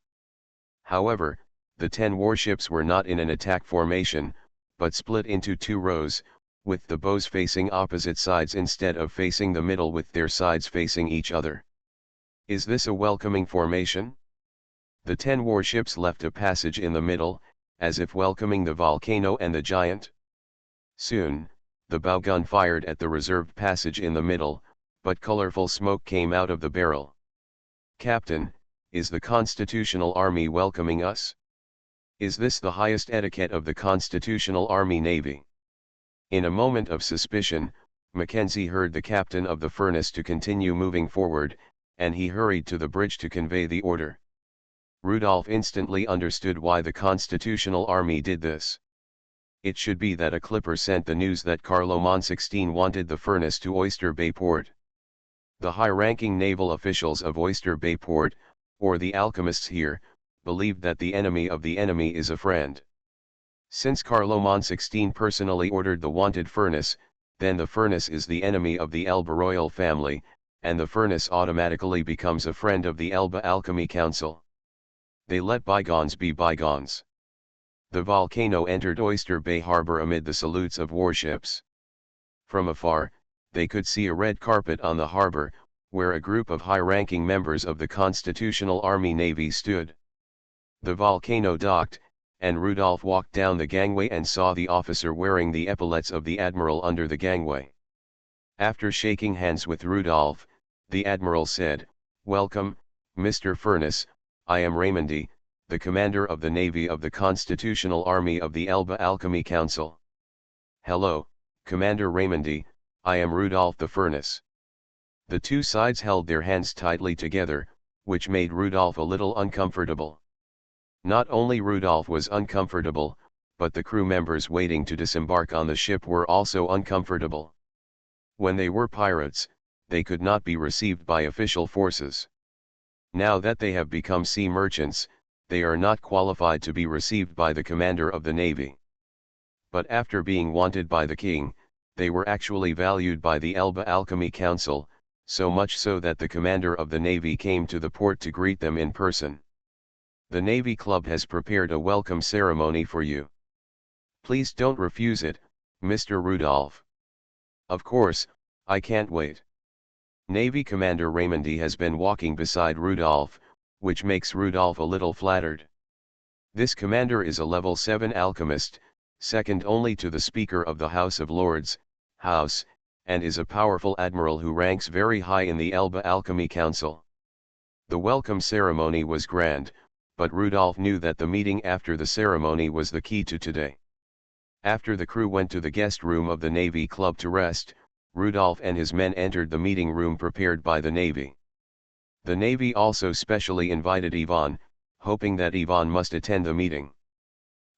However, the 10 warships were not in an attack formation, but split into 2 rows, with the bows facing opposite sides instead of facing the middle with their sides facing each other. Is this a welcoming formation? The 10 warships left a passage in the middle, as if welcoming the volcano and the giant. Soon, the bow gun fired at the reserved passage in the middle, but colorful smoke came out of the barrel. Captain, is the Constitutional Army welcoming us? Is this the highest etiquette of the Constitutional Army Navy? In a moment of suspicion, Mackenzie heard the captain of the furnace to continue moving forward, and he hurried to the bridge to convey the order. Rudolph instantly understood why the Constitutional Army did this. It should be that a clipper sent the news that Carloman 16 wanted the furnace to Oyster Bay Port. The high-ranking naval officials of Oyster Bay Port, or the alchemists here, believed that the enemy of the enemy is a friend. Since Carloman 16 personally ordered the wanted furnace, then the furnace is the enemy of the Elba royal family, and the furnace automatically becomes a friend of the Elba Alchemy Council. They let bygones be bygones. The volcano entered Oyster Bay Harbor amid the salutes of warships. From afar, they could see a red carpet on the harbor, where a group of high-ranking members of the Constitutional Army Navy stood. The volcano docked, and Rudolph walked down the gangway and saw the officer wearing the epaulets of the admiral under the gangway. After shaking hands with Rudolph, the admiral said, "Welcome, Mr. Furnace, I am Raymondy, the commander of the Navy of the Constitutional Army of the Elba Alchemy Council. Hello, Commander Raymondy, I am Rudolph the Furnace. The two sides held their hands tightly together, which made Rudolph a little uncomfortable. Not only Rudolph was uncomfortable, but the crew members waiting to disembark on the ship were also uncomfortable. When they were pirates, they could not be received by official forces. Now that they have become sea merchants, they are not qualified to be received by the commander of the navy. But after being wanted by the king, they were actually valued by the Elba Alchemy Council, so much so that the commander of the navy came to the port to greet them in person. The Navy Club has prepared a welcome ceremony for you. Please don't refuse it, Mr. Rudolph. Of course, I can't wait. Navy Commander Raymondy has been walking beside Rudolph, which makes Rudolph a little flattered. This commander is a level 7 alchemist, second only to the Speaker of the House of Lords, House, and is a powerful admiral who ranks very high in the Elba Alchemy Council. The welcome ceremony was grand, but Rudolph knew that the meeting after the ceremony was the key to today. After the crew went to the guest room of the Navy Club to rest, Rudolph and his men entered the meeting room prepared by the Navy. The Navy also specially invited Ivan, hoping that Ivan must attend the meeting.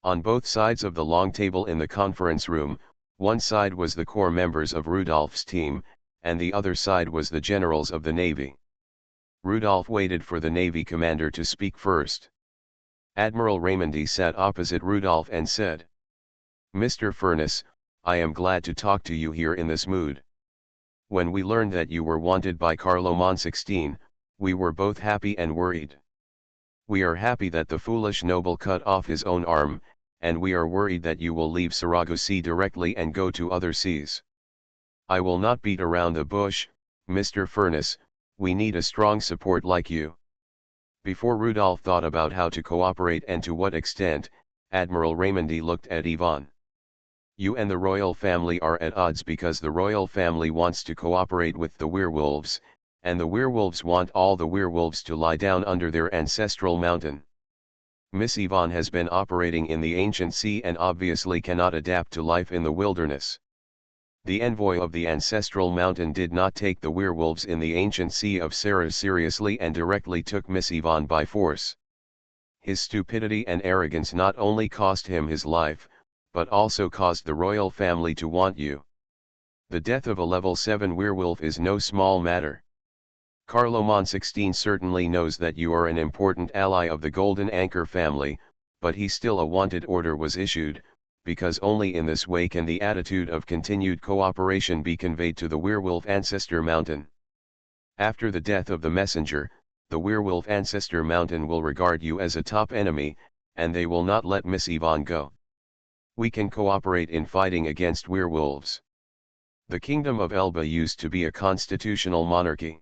On both sides of the long table in the conference room, one side was the core members of Rudolph's team, and the other side was the generals of the Navy. Rudolph waited for the Navy commander to speak first. Admiral Raymondy sat opposite Rudolph and said, "Mr. Furnace, I am glad to talk to you here in this mood. When we learned that you were wanted by Carloman 16, we were both happy and worried. We are happy that the foolish noble cut off his own arm, and we are worried that you will leave Saragossa directly and go to other seas. I will not beat around the bush, Mr. Furnace, we need a strong support like you." Before Rudolph thought about how to cooperate and to what extent, Admiral Raymondy looked at Ivan. "You and the royal family are at odds because the royal family wants to cooperate with the werewolves, and the werewolves want all the werewolves to lie down under their ancestral mountain. Miss Ivan has been operating in the ancient sea and obviously cannot adapt to life in the wilderness. The envoy of the ancestral mountain did not take the werewolves in the ancient sea of Sarah seriously and directly took Miss Ivan by force. His stupidity and arrogance not only cost him his life, but also caused the royal family to want you. The death of a level 7 werewolf is no small matter. Carloman 16 certainly knows that you are an important ally of the Golden Anchor family, but still a wanted order was issued, because only in this way can the attitude of continued cooperation be conveyed to the werewolf ancestor mountain. After the death of the messenger, the werewolf ancestor mountain will regard you as a top enemy, and they will not let Miss Ivan go. We can cooperate in fighting against werewolves. The Kingdom of Elba used to be a constitutional monarchy.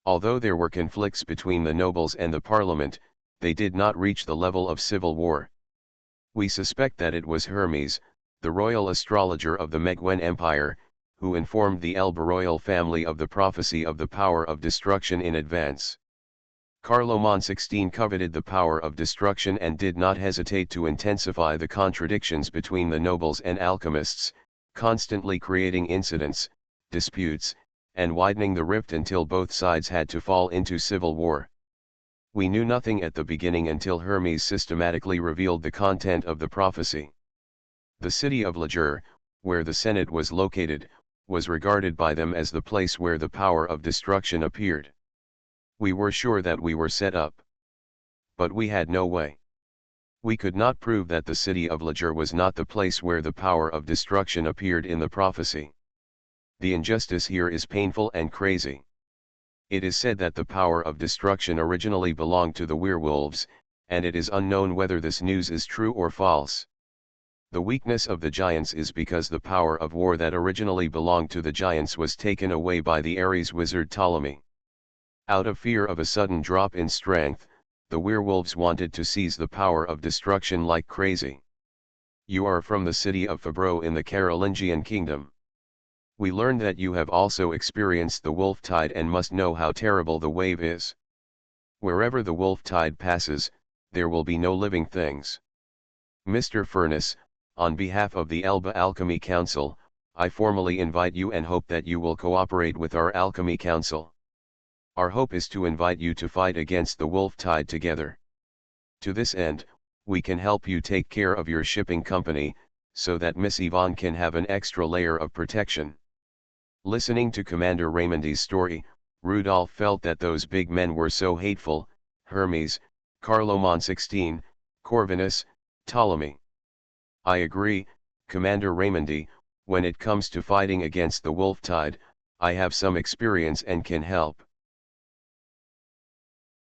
Although there were conflicts between the nobles and the parliament, they did not reach the level of civil war. We suspect that it was Hermes, the royal astrologer of the Meguen Empire, who informed the Elba royal family of the prophecy of the power of destruction in advance. Carloman 16 coveted the power of destruction and did not hesitate to intensify the contradictions between the nobles and alchemists, constantly creating incidents, disputes, and widening the rift until both sides had to fall into civil war. We knew nothing at the beginning until Hermes systematically revealed the content of the prophecy. The city of Lager, where the Senate was located, was regarded by them as the place where the power of destruction appeared. We were sure that we were set up. But we had no way. We could not prove that the city of Lager was not the place where the power of destruction appeared in the prophecy. The injustice here is painful and crazy. It is said that the power of destruction originally belonged to the werewolves, and it is unknown whether this news is true or false. The weakness of the giants is because the power of war that originally belonged to the giants was taken away by the Ares wizard Ptolemy. Out of fear of a sudden drop in strength, the werewolves wanted to seize the power of destruction like crazy. You are from the city of Fabro in the Carolingian kingdom. We learn that you have also experienced the wolf tide and must know how terrible the wave is. Wherever the wolf tide passes, there will be no living things. Mr. Furness, on behalf of the Elba Alchemy Council, I formally invite you and hope that you will cooperate with our Alchemy Council. Our hope is to invite you to fight against the wolf tide together. To this end, we can help you take care of your shipping company, so that Miss Yvonne can have an extra layer of protection. Listening to Commander Raymondi's story, Rudolph felt that those big men were so hateful: Hermes, Carloman 16, Corvinus, Ptolemy. I agree, Commander Raymondi, when it comes to fighting against the wolf tide, I have some experience and can help.